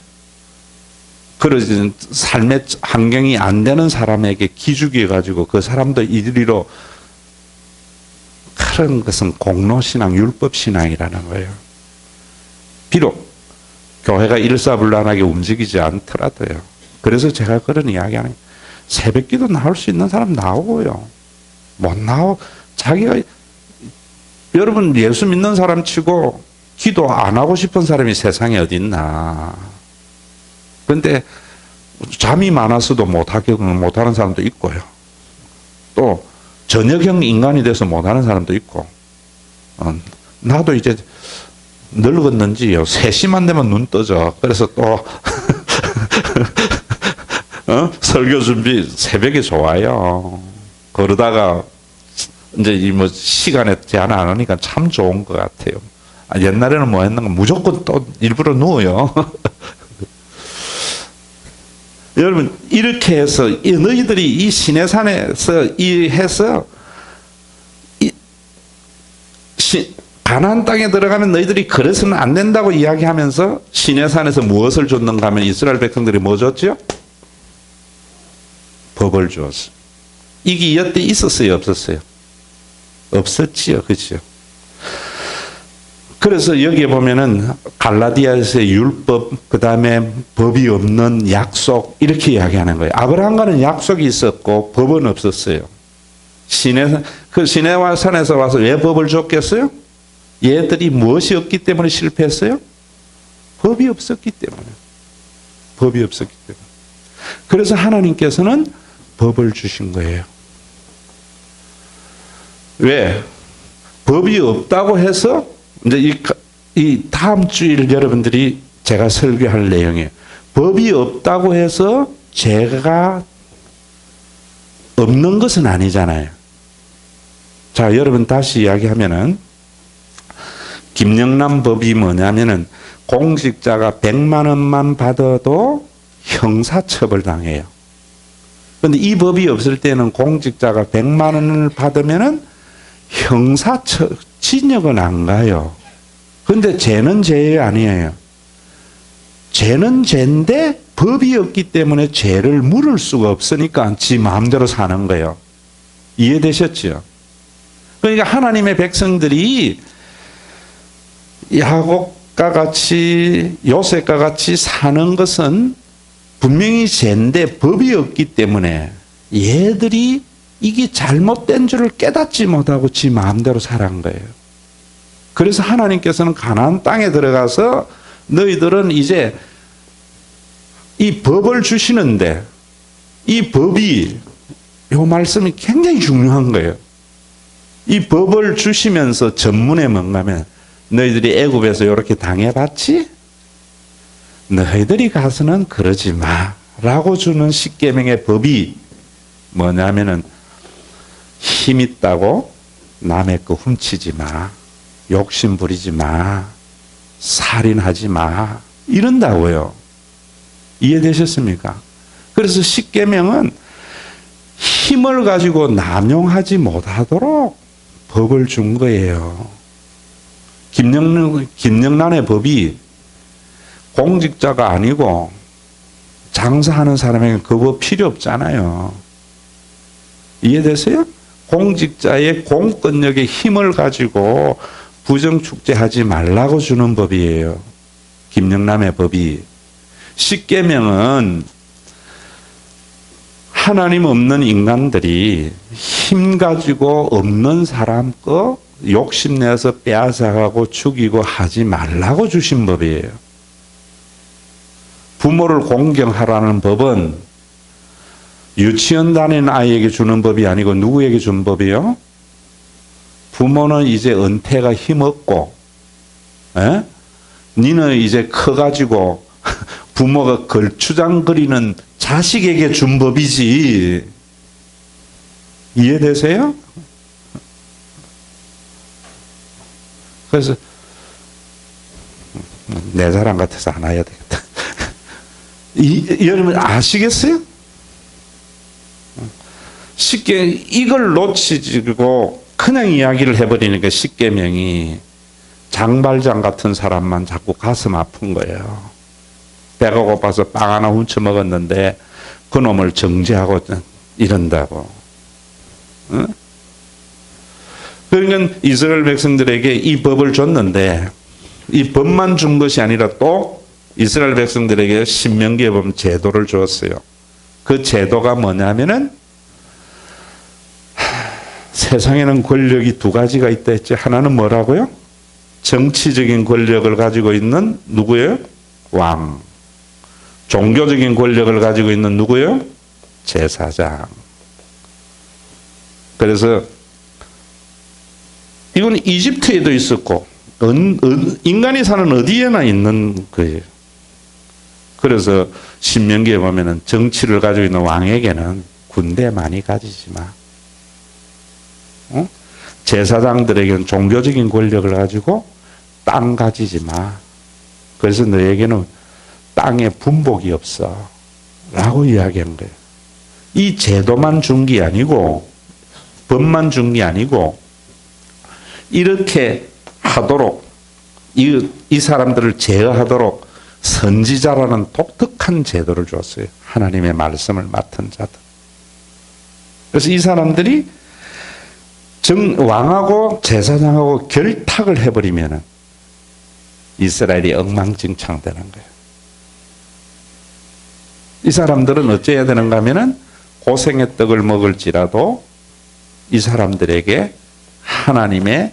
그러진 삶의 환경이 안 되는 사람에게 기죽여 가지고 그 사람도 이리로 그런 것은 공로신앙, 율법신앙이라는 거예요. 비록 교회가 일사불란하게 움직이지 않더라도요. 그래서 제가 그런 이야기하는 거예요. 새벽기도 나올 수 있는 사람 나오고요. 못 나오 자기가 여러분 예수 믿는 사람 치고 기도 안 하고 싶은 사람이 세상에 어디 있나. 그런데 잠이 많아서도 못하는 사람도 있고요. 또 저녁형 인간이 돼서 못하는 사람도 있고. 나도 이제 늙었는지요. 3시만 되면 눈 떠져. 그래서 또 설교 준비 새벽에 좋아요. 그러다가 이제 뭐 시간에 제한 안 하니까 참 좋은 것 같아요. 옛날에는 뭐 했는가 무조건 또 일부러 누워요. 여러분 이렇게 해서 너희들이 이 시내산에서 해서 가나안 땅에 들어가면 너희들이 그래서는 안 된다고 이야기하면서 시내산에서 무엇을 줬는가 하면 이스라엘 백성들이 뭐 줬죠? 법을 주었어. 이게 여태 있었어요? 없었어요? 없었지요. 그렇죠? 그래서 여기에 보면은 갈라디아에서의 율법, 그 다음에 법이 없는 약속 이렇게 이야기하는 거예요. 아브라함과는 약속이 있었고 법은 없었어요. 시내산에서 와서 왜 법을 줬겠어요? 얘들이 무엇이 없기 때문에 실패했어요? 법이 없었기 때문에. 법이 없었기 때문에. 그래서 하나님께서는 법을 주신 거예요. 왜? 법이 없다고 해서 이제 이 다음 주일 여러분들이 제가 설교할 내용이에요. 법이 없다고 해서 죄가 없는 것은 아니잖아요. 자, 여러분 다시 이야기하면은 김영란 법이 뭐냐면은 공직자가 100만 원만 받아도 형사처벌 당해요. 그런데 이 법이 없을 때는 공직자가 100만 원을 받으면은 징역은 안 가요. 그런데 죄는 죄 아니에요. 죄는 죄인데 법이 없기 때문에 죄를 물을 수가 없으니까 지 마음대로 사는 거예요. 이해되셨죠? 그러니까 하나님의 백성들이 야곱과 같이 요셉과 같이 사는 것은 분명히 죄인데 법이 없기 때문에 얘들이 이게 잘못된 줄을 깨닫지 못하고 지 마음대로 살아간 거예요. 그래서 하나님께서는 가나안 땅에 들어가서 너희들은 이제 이 법을 주시는데 이 법이 이 말씀이 굉장히 중요한 거예요. 이 법을 주시면서 전문에 뭔가면 너희들이 애굽에서 이렇게 당해봤지? 너희들이 가서는 그러지 마라고 주는 십계명의 법이 뭐냐면은 힘 있다고 남의 거 훔치지 마, 욕심 부리지 마, 살인하지 마 이런다고요. 이해되셨습니까? 그래서 십계명은 힘을 가지고 남용하지 못하도록 법을 준 거예요. 김영란의 법이 공직자가 아니고 장사하는 사람에게 그 법 필요 없잖아요. 이해되세요? 공직자의 공권력의 힘을 가지고 부정축제하지 말라고 주는 법이에요. 김영란의 법이. 십계명은 하나님 없는 인간들이 힘 가지고 없는 사람 거 욕심내서 빼앗아가고 죽이고 하지 말라고 주신 법이에요. 부모를 공경하라는 법은 유치원 다니는 아이에게 주는 법이 아니고 누구에게 준 법이요? 부모는 이제 은퇴가 힘없고 니는 이제 커가지고 부모가 걸추장거리는 자식에게 준 법이지. 이해되세요? 그래서 내 사람 같아서 안 해야 되겠다. 여러분 아시겠어요? 쉽게 이걸 놓치고 그냥 이야기를 해버리니까 십계명이 장발장 같은 사람만 자꾸 가슴 아픈 거예요. 배가 고파서 빵 하나 훔쳐 먹었는데 그놈을 정죄하고 이런다고. 응? 그러니까 이스라엘 백성들에게 이 법을 줬는데 이 법만 준 것이 아니라 또 이스라엘 백성들에게 신명기에 보면 제도를 주었어요. 그 제도가 뭐냐면은 세상에는 권력이 두 가지가 있다 했지. 하나는 뭐라고요? 정치적인 권력을 가지고 있는 누구예요? 왕. 종교적인 권력을 가지고 있는 누구예요? 제사장. 그래서 이건 이집트에도 있었고 인간이 사는 어디에나 있는 거예요. 그래서 신명기에 보면은 정치를 가지고 있는 왕에게는 군대 많이 가지지 마. 제사장들에게는 종교적인 권력을 가지고 땅 가지지 마. 그래서 너에게는 땅에 분복이 없어. 라고 이야기한 거예요. 이 제도만 준 게 아니고 법만 준 게 아니고 이렇게 하도록 이 사람들을 제어하도록 선지자라는 독특한 제도를 줬어요. 하나님의 말씀을 맡은 자들. 그래서 이 사람들이 왕하고 제사장하고 결탁을 해버리면 이스라엘이 엉망진창 되는 거예요. 이 사람들은 어째야 되는가 하면은 고생의 떡을 먹을지라도 이 사람들에게 하나님의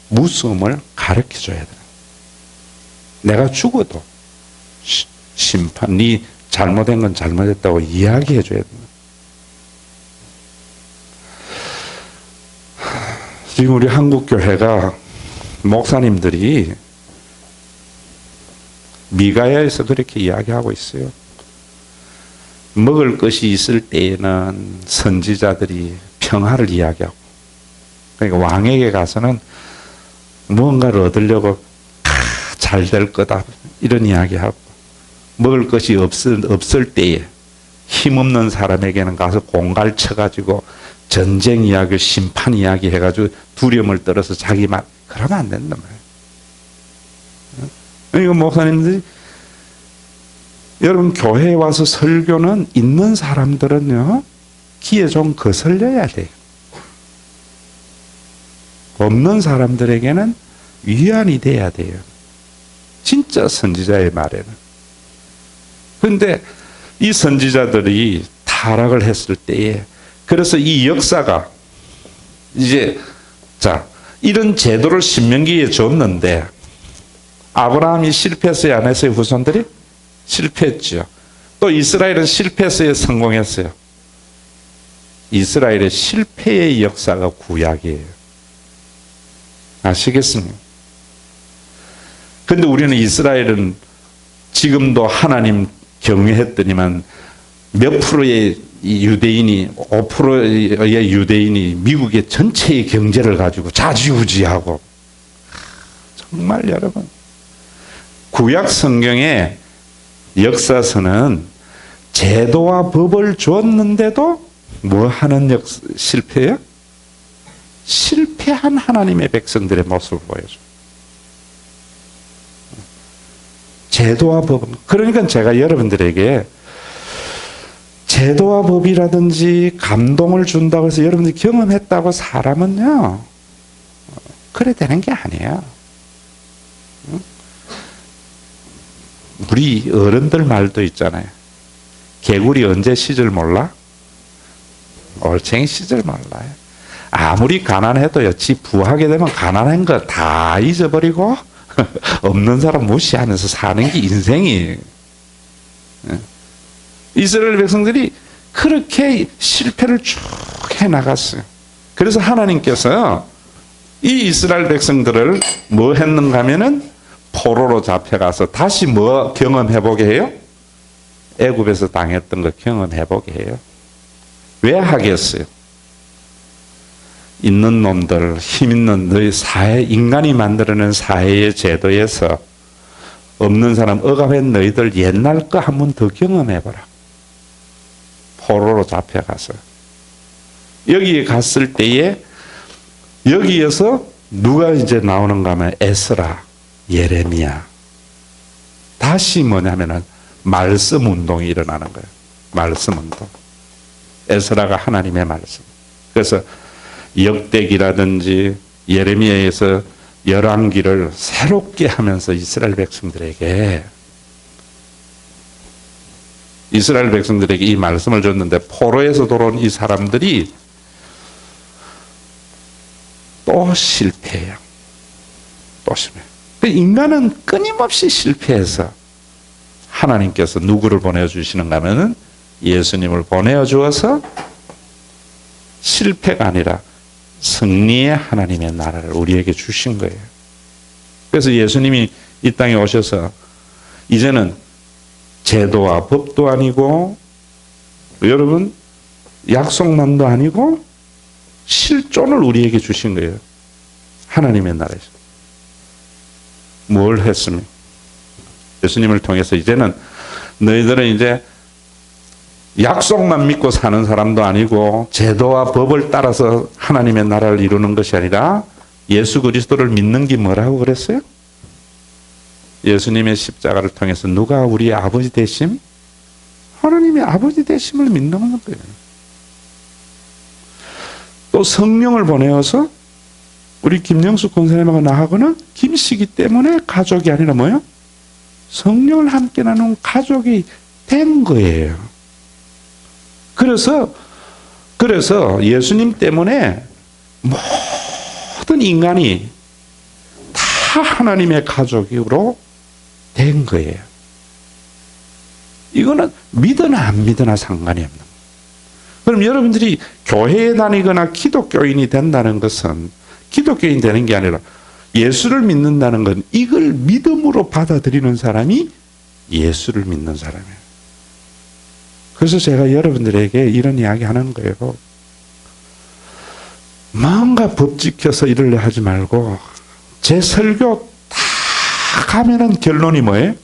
무서움을 가르쳐 줘야 돼요. 내가 죽어도 심판, 네 잘못된 건 잘못했다고 이야기해 줘야 돼요. 지금 우리 한국교회가 목사님들이 미가야에서 그렇게 이야기하고 있어요. 먹을 것이 있을 때에는 선지자들이 평화를 이야기하고, 그러니까 왕에게 가서는 무언가를 얻으려고 잘 될 거다 이런 이야기하고, 먹을 것이 없을 때에 힘없는 사람에게는 가서 공갈 쳐가지고 전쟁 이야기, 심판 이야기 해가지고 두려움을 떨어서 자기 말, 그러면 안 된단 말이에요. 그러니까 목사님들이, 여러분 교회에 와서 설교는 있는 사람들은요 귀에 좀 거슬려야 돼요. 없는 사람들에게는 위안이 돼야 돼요. 진짜 선지자의 말에는. 그런데 이 선지자들이 타락을 했을 때에, 그래서 이 역사가 이제, 자, 이런 제도를 신명기에 줬는데 아브라함이 실패했어요, 안 했어요? 후손들이 실패했죠. 또 이스라엘은 실패했어요, 성공했어요? 이스라엘의 실패의 역사가 구약이에요. 아시겠습니까? 근데 우리는 이스라엘은 지금도 하나님 경외했더니만 몇 프로의 유대인이, 5%의 유대인이 미국의 전체의 경제를 가지고 좌지우지하고, 정말 여러분, 구약 성경의 역사서는 제도와 법을 줬는데도 뭐 하는 실패예요? 실패한 하나님의 백성들의 모습을 보여줘. 제도와 법. 그러니까 제가 여러분들에게 제도와 법이라든지 감동을 준다고 해서 여러분들이 경험했다고 사람은요, 그래 되는 게 아니에요. 우리 어른들 말도 있잖아요. 개구리 언제 시절 몰라? 올챙이 시절 몰라요. 아무리 가난해도요, 지 부하게 되면 가난한 거 다 잊어버리고 없는 사람 무시하면서 사는 게 인생이에요. 이스라엘 백성들이 그렇게 실패를 쭉 해나갔어요. 그래서 하나님께서 이 이스라엘 백성들을 뭐 했는가 하면은 포로로 잡혀가서 다시 뭐 경험해보게 해요? 애굽에서 당했던 거 경험해보게 해요. 왜 하겠어요? 있는 놈들, 힘 있는 너희 사회, 인간이 만들어낸 사회의 제도에서 없는 사람 억압한 너희들 옛날 거 한 번 더 경험해보라. 포로로 잡혀가서. 여기에 갔을 때에 여기에서 누가 이제 나오는가 하면 에스라, 예레미야. 다시 뭐냐면은 말씀 운동이 일어나는 거예요. 말씀 운동. 에스라가 하나님의 말씀. 그래서 역대기라든지 예레미야에서 열왕기를 새롭게 하면서 이스라엘 백성들에게 이 말씀을 줬는데 포로에서 돌아온 이 사람들이 또 실패해요. 또 실패. 인간은 끊임없이 실패해서 하나님께서 누구를 보내주시는가 하면은 예수님을 보내주어서 실패가 아니라 승리의 하나님의 나라를 우리에게 주신 거예요. 그래서 예수님이 이 땅에 오셔서 이제는 제도와 법도 아니고 여러분 약속만도 아니고 실존을 우리에게 주신 거예요. 하나님의 나라에서. 뭘 했습니까? 예수님을 통해서 이제는 너희들은 이제 약속만 믿고 사는 사람도 아니고 제도와 법을 따라서 하나님의 나라를 이루는 것이 아니라 예수 그리스도를 믿는 게 뭐라고 그랬어요? 예수님의 십자가를 통해서 누가 우리의 아버지 되심? 하나님의 아버지 되심을 믿는 거예요. 또 성령을 보내어서 우리 김영수 권사님하고 나하고는 김씨기 때문에 가족이 아니라 뭐예요? 성령을 함께 나눈 가족이 된 거예요. 그래서 예수님 때문에 모든 인간이 다 하나님의 가족으로 된 거예요. 이거는 믿으나 안 믿으나 상관이 없는 거예요. 그럼 여러분들이 교회에 다니거나 기독교인이 된다는 것은 기독교인 되는 게 아니라 예수를 믿는다는 건 이걸 믿음으로 받아들이는 사람이 예수를 믿는 사람이에요. 그래서 제가 여러분들에게 이런 이야기 하는 거예요. 뭔가 법 지켜서 이러려 하지 말고 제 설교 다 가면은 결론이 뭐예요?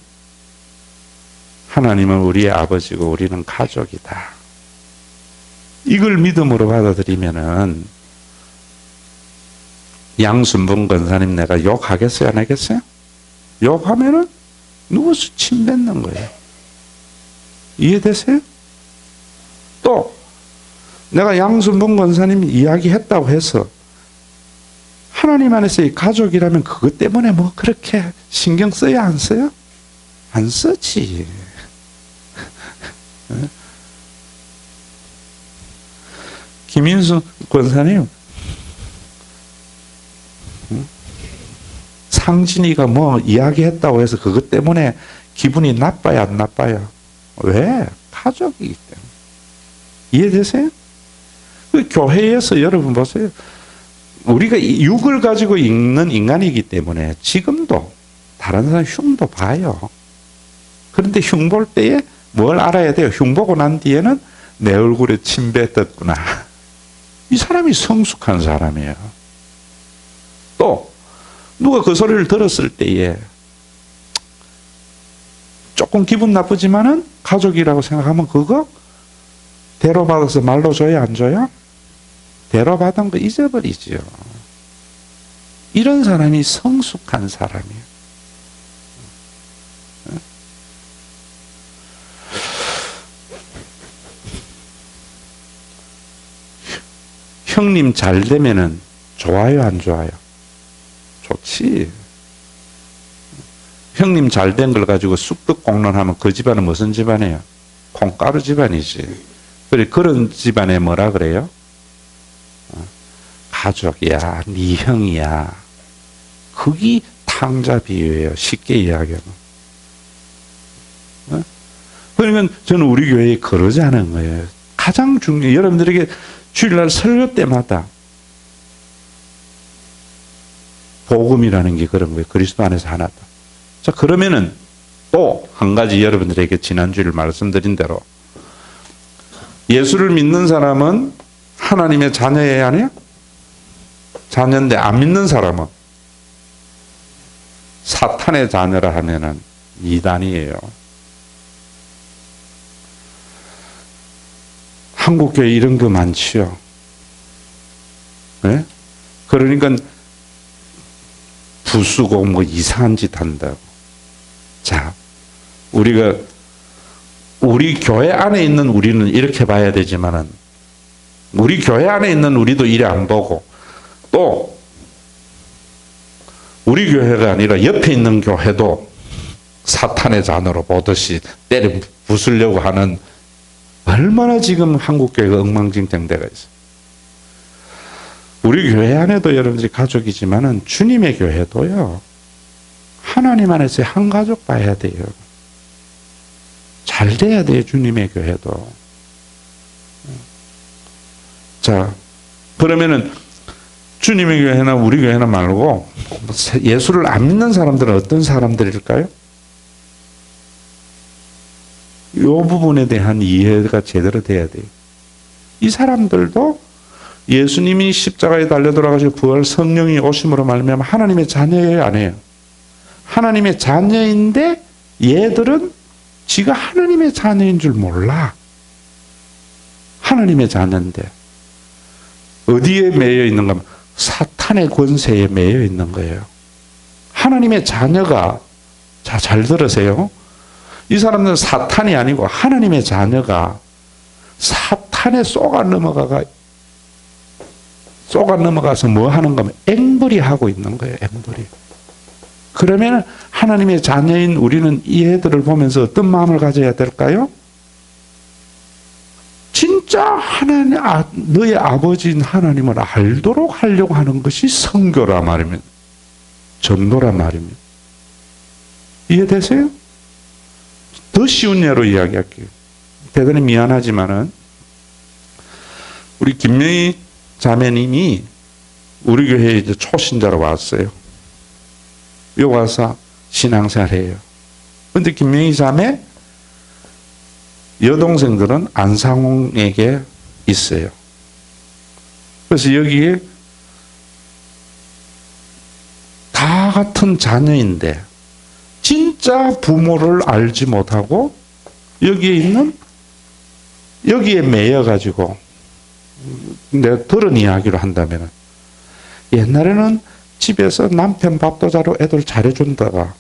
하나님은 우리의 아버지고 우리는 가족이다. 이걸 믿음으로 받아들이면은 양순봉 권사님 내가 욕하겠어요? 안 하겠어요? 욕하면은 누구서 침뱉는 거예요. 이해되세요? 또 내가 양순봉 권사님 이야기했다고 해서 하나님 안에서의 가족이라면 그것 때문에 뭐 그렇게 신경 써야 안 써요? 안 쓰지. 김인수 권사님, 상진이가 뭐 이야기했다고 해서 그것 때문에 기분이 나빠요, 안 나빠요? 왜? 가족이기 때문에. 이해되세요? 그 교회에서 여러분 보세요. 우리가 육을 가지고 있는 인간이기 때문에 지금도 다른 사람 흉도 봐요. 그런데 흉 볼 때에 뭘 알아야 돼요? 흉 보고 난 뒤에는 내 얼굴에 침 뱉었구나. 이 사람이 성숙한 사람이에요. 또 누가 그 소리를 들었을 때에 조금 기분 나쁘지만은 가족이라고 생각하면 그거 대로받아서 말로 줘야 안 줘요? 대로받은 거 잊어버리죠. 이런 사람이 성숙한 사람이에요. 형님 잘 되면은 좋아요, 안 좋아요? 좋지. 형님 잘 된 걸 가지고 쑥떡공론하면 그 집안은 무슨 집안이에요? 콩가루 집안이지. 그래, 그런 집안에 뭐라 그래요? 가족이야, 네 형이야. 그게 탕자 비유예요. 쉽게 이야기하면. 그러면 저는 우리 교회에 그러자는 거예요. 가장 중요해. 여러분들에게 주일날 설교 때마다 복음이라는 게 그런 거예요. 그리스도 안에서 하나다. 자, 그러면은 또 한 가지 여러분들에게 지난주일 말씀드린 대로 예수를 믿는 사람은 하나님의 자녀예요, 아니에요? 자녀인데 안 믿는 사람은 사탄의 자녀라 하면은 이단이에요. 한국교회 이런 거 많지요. 네? 그러니까 부수고 뭐 이상한 짓 한다고. 자, 우리가 우리 교회 안에 있는 우리는 이렇게 봐야 되지만은 우리 교회 안에 있는 우리도 이래 안 보고 또 우리 교회가 아니라 옆에 있는 교회도 사탄의 자녀로 보듯이 때려 부수려고 하는 얼마나 지금 한국 교회가 엉망진창 때가 있어요. 우리 교회 안에도 여러분들이 가족이지만은 주님의 교회도요. 하나님 안에서 한 가족 봐야 돼요. 잘 돼야 돼요. 주님의 교회도. 자, 그러면은 주님의 교회나 우리 교회나 말고 예수를 안 믿는 사람들은 어떤 사람들일까요? 이 부분에 대한 이해가 제대로 돼야 돼요. 이 사람들도 예수님이 십자가에 달려 돌아가시고 부활 성령이 오심으로 말미암아 하나님의 자녀예요, 아니에요? 하나님의 자녀인데 얘들은 지가 하나님의 자녀인 줄 몰라. 하나님의 자녀인데 어디에 매여 있는가 하면 사탄의 권세에 매여 있는 거예요. 하나님의 자녀가, 자, 잘 들으세요. 이 사람들은 사탄이 아니고 하나님의 자녀가 사탄에 쏘가 넘어가서 뭐 하는 거면 앵벌이 하고 있는 거예요. 앵벌이. 그러면 하나님의 자녀인 우리는 이 애들을 보면서 어떤 마음을 가져야 될까요? 진짜 하나님, 너의 아버지인 하나님을 알도록 하려고 하는 것이 선교라 말이면, 전도라 말이면. 이해되세요? 더 쉬운 예로 이야기할게요. 대단히 미안하지만은 우리 김명희 자매님이 우리 교회에 이제 초신자로 왔어요. 여기 와서 신앙생활해요. 그런데 김명희 자매 여동생들은 안상홍에게 있어요. 그래서 여기에 다 같은 자녀인데 진짜 부모를 알지 못하고 여기에 매여가지고 내가 들은 이야기로 한다면 옛날에는 집에서 남편 밥도 자고 애들 잘해준다가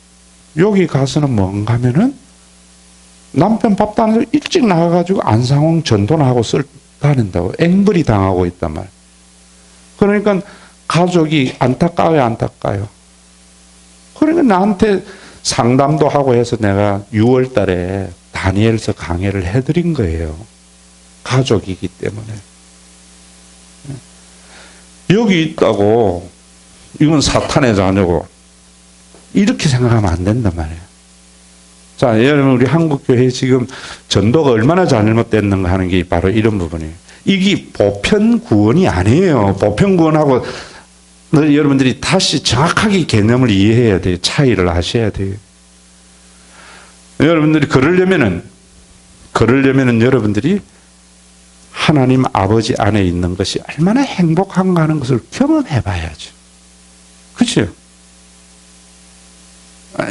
여기 가서는 뭔가 하면은 남편 밥도 안 해서 일찍 나가가지고 안상홍 전도나 하고 다닌다고 앵벌이 당하고 있단 말이에요. 그러니까 가족이 안타까워요, 안타까워요. 그러니까 나한테 상담도 하고 해서 내가 6월 달에 다니엘서 강해를 해드린 거예요. 가족이기 때문에. 여기 있다고 이건 사탄의 자녀고 이렇게 생각하면 안 된단 말이에요. 자, 여러분 우리 한국교회 지금 전도가 얼마나 잘못됐는가 하는 게 바로 이런 부분이에요. 이게 보편 구원이 아니에요. 보편 구원하고 여러분들이 다시 정확하게 개념을 이해해야 돼요. 차이를 아셔야 돼요. 여러분들이 그러려면은 여러분들이 하나님 아버지 안에 있는 것이 얼마나 행복한가 하는 것을 경험해 봐야죠. 그렇죠?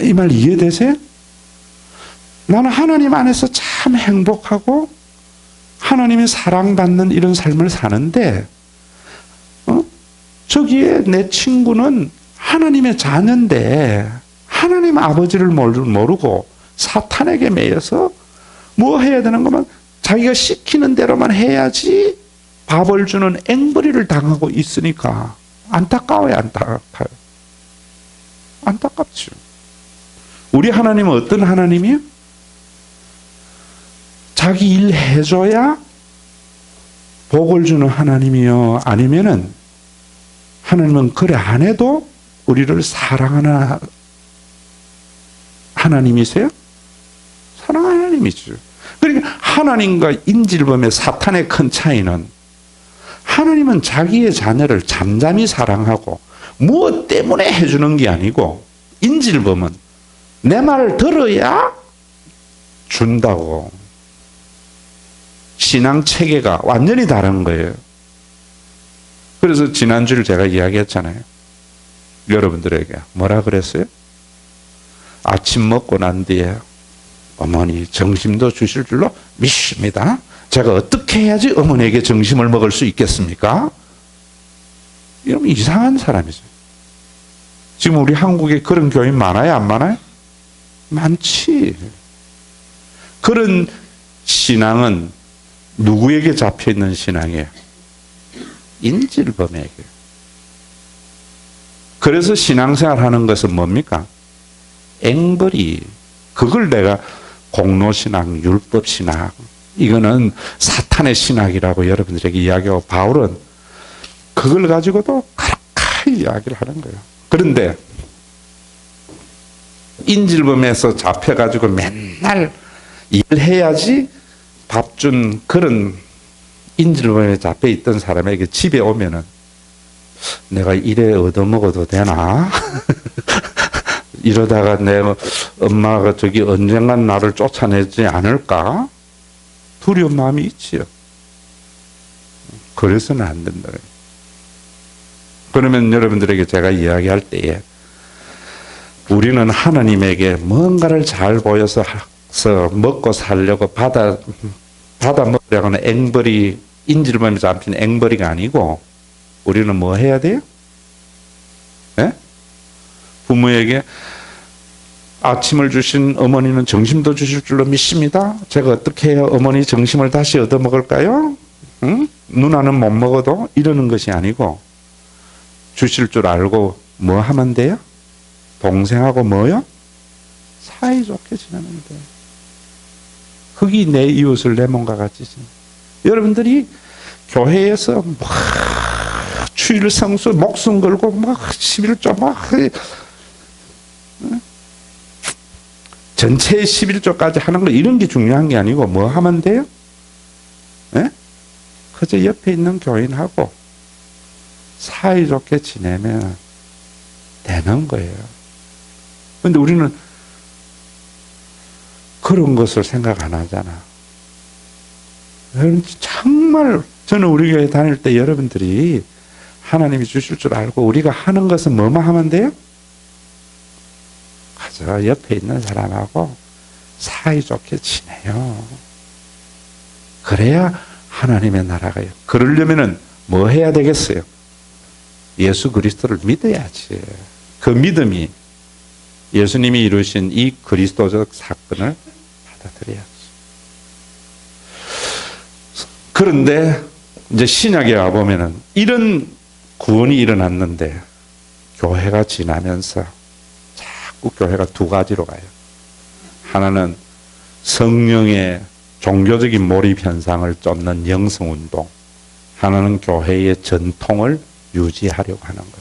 이 말 이해되세요? 나는 하나님 안에서 참 행복하고 하나님의 사랑받는 이런 삶을 사는데 저기에 내 친구는 하나님의 자녀인데 하나님 아버지를 모르고 사탄에게 매여서 뭐 해야 되는 것만 자기가 시키는 대로만 해야지 밥을 주는 앵벌이를 당하고 있으니까 안타까워요. 안타깝죠. 우리 하나님은 어떤 하나님이에요? 자기 일 해줘야 복을 주는 하나님이요. 아니면은 하나님은 그래 안 해도 우리를 사랑하는 하나님이세요? 사랑하는 하나님이죠. 그러니까 하나님과 인질범의 사탄의 큰 차이는 하나님은 자기의 자녀를 잠잠히 사랑하고 무엇 때문에 해주는 게 아니고 인질범은 내 말을 들어야 준다고. 신앙 체계가 완전히 다른 거예요. 그래서 지난주를 제가 이야기했잖아요. 여러분들에게 뭐라 그랬어요? 아침 먹고 난 뒤에 어머니 점심도 주실 줄로 믿습니다. 제가 어떻게 해야지 어머니에게 점심을 먹을 수 있겠습니까? 이러면 이상한 사람이죠. 지금 우리 한국에 그런 교인 많아요? 안 많아요? 많지. 그런 신앙은 누구에게 잡혀있는 신앙이에요? 인질범에게. 그래서 신앙생활 하는 것은 뭡니까? 앵벌이. 그걸 내가 공로신앙, 율법신앙, 이거는 사탄의 신학이라고 여러분들에게 이야기하고 바울은 그걸 가지고도 가득히 이야기를 하는 거예요. 그런데 인질범에서 잡혀가지고 맨날 일해야지 밥 준 그런 인질범에 잡혀 있던 사람에게 집에 오면은 내가 이래 얻어먹어도 되나? 이러다가 내 엄마가 저기 언젠간 나를 쫓아내지 않을까? 두려운 마음이 있지요. 그래서는 안 된다. 그러면 여러분들에게 제가 이야기할 때에 우리는 하나님에게 뭔가를 잘 보여서 먹고 살려고 받아 먹으려고 하는 앵벌이, 인질범에 잡힌 앵벌이가 아니고 우리는 뭐 해야 돼요? 네? 부모에게 아침을 주신 어머니는 점심도 주실 줄로 믿습니다. 제가 어떻게 해야 어머니 점심을 다시 얻어먹을까요? 응? 누나는 못 먹어도 이러는 것이 아니고 주실 줄 알고 뭐 하면 돼요? 동생하고 뭐요? 사이좋게 지내면 돼요. 그게 내 이웃을 내 몸과 같이 지내. 여러분들이 교회에서 막 주일 성수 목숨 걸고 막 11조 막 전체의 11조까지 하는 거 이런 게 중요한 게 아니고 뭐 하면 돼요? 네? 그저 옆에 있는 교인하고 사이좋게 지내면 되는 거예요. 그런데 우리는 그런 것을 생각 안 하잖아. 정말 저는 우리 교회 다닐 때 여러분들이 하나님이 주실 줄 알고 우리가 하는 것은 뭐만 하면 돼요? 가서 옆에 있는 사람하고 사이좋게 지내요. 그래야 하나님의 나라가요. 그러려면은 뭐 해야 되겠어요? 예수 그리스도를 믿어야지. 그 믿음이 예수님이 이루신 이 그리스도적 사건을 받아들여야지. 그런데 이제 신약에 와보면은 이런 구원이 일어났는데 교회가 지나면서 자꾸 교회가 두 가지로 가요. 하나는 성령의 종교적인 몰입 현상을 쫓는 영성운동, 하나는 교회의 전통을 유지하려고 하는 것.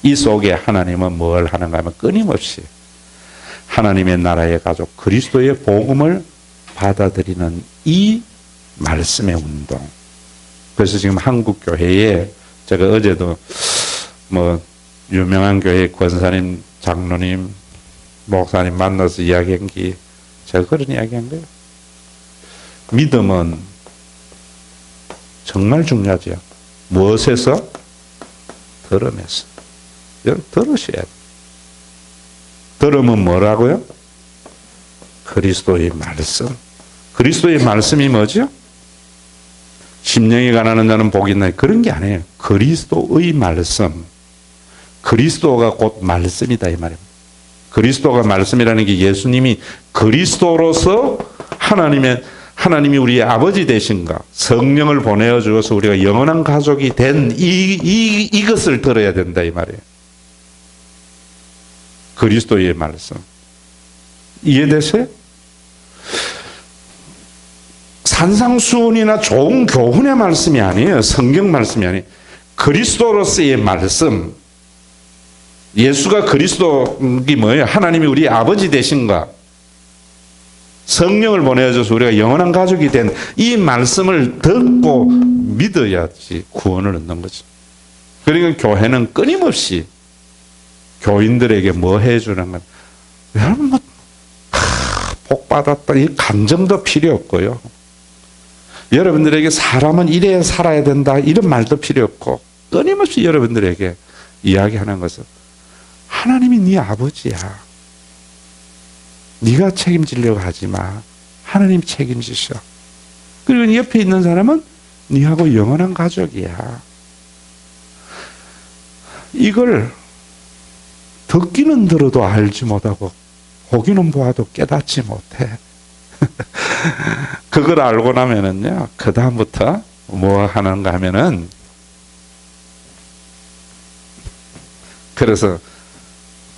이 속에 하나님은 뭘 하는가 하면 끊임없이 하나님의 나라의 가족, 그리스도의 복음을 받아들이는 이 말씀의 운동. 그래서 지금 한국 교회에 제가 어제도 유명한 교회 권사님, 장로님, 목사님 만나서 이야기한 게 제가 그런 이야기한 거예요. 믿음은 정말 중요하죠. 무엇에서? 들음에서. 여러분 들으셔야 돼요. 들음은 뭐라고요? 그리스도의 말씀. 그리스도의 말씀이 뭐죠? 심령이 가난한 자는 복이 있나니 그런 게 아니에요. 그리스도의 말씀. 그리스도가 곧 말씀이다 이 말입니다. 그리스도가 말씀이라는 게 예수님이 그리스도로서 하나님이 우리의 아버지 되신가, 성령을 보내어 주어서 우리가 영원한 가족이 된 이것을 들어야 된다 이 말이에요. 그리스도의 말씀. 이해되세요? 산상수훈이나 좋은 교훈의 말씀이 아니에요. 성경 말씀이 아니에요. 그리스도로서의 말씀. 예수가 그리스도이 뭐예요? 하나님이 우리 아버지 되신가? 성령을 보내줘서 우리가 영원한 가족이 된 이 말씀을 듣고 믿어야지 구원을 얻는 거죠. 그러니까 교회는 끊임없이 교인들에게 뭐 해주는 건 여러분 복 받았다 이 감정도 필요 없고요. 여러분들에게 사람은 이래야 살아야 된다 이런 말도 필요 없고 끊임없이 여러분들에게 이야기하는 것은 하나님이 네 아버지야. 네가 책임지려고 하지 마. 하나님 책임지셔. 그리고 옆에 있는 사람은 네하고 영원한 가족이야. 이걸 듣기는 들어도 알지 못하고 보기는 보아도 깨닫지 못해. 그걸 알고 나면은요, 그 다음부터 뭐 하는가 하면은, 그래서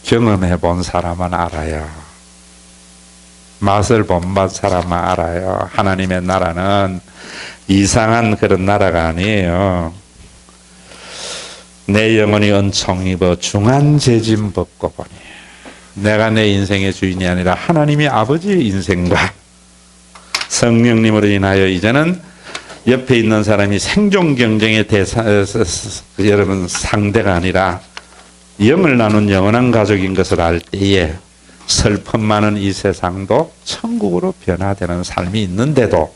경험해 본 사람은 알아요. 맛을 본 사람은 알아요. 하나님의 나라는 이상한 그런 나라가 아니에요. 내 영혼이 은총 입어 중한 재짐 벗고 보니 내가 내 인생의 주인이 아니라 하나님이 아버지의 인생과 성령님으로 인하여 이제는 옆에 있는 사람이 생존 경쟁의 여러분 상대가 아니라 영을 나눈 영원한 가족인 것을 알 때에 슬픔 많은 이 세상도 천국으로 변화되는 삶이 있는데도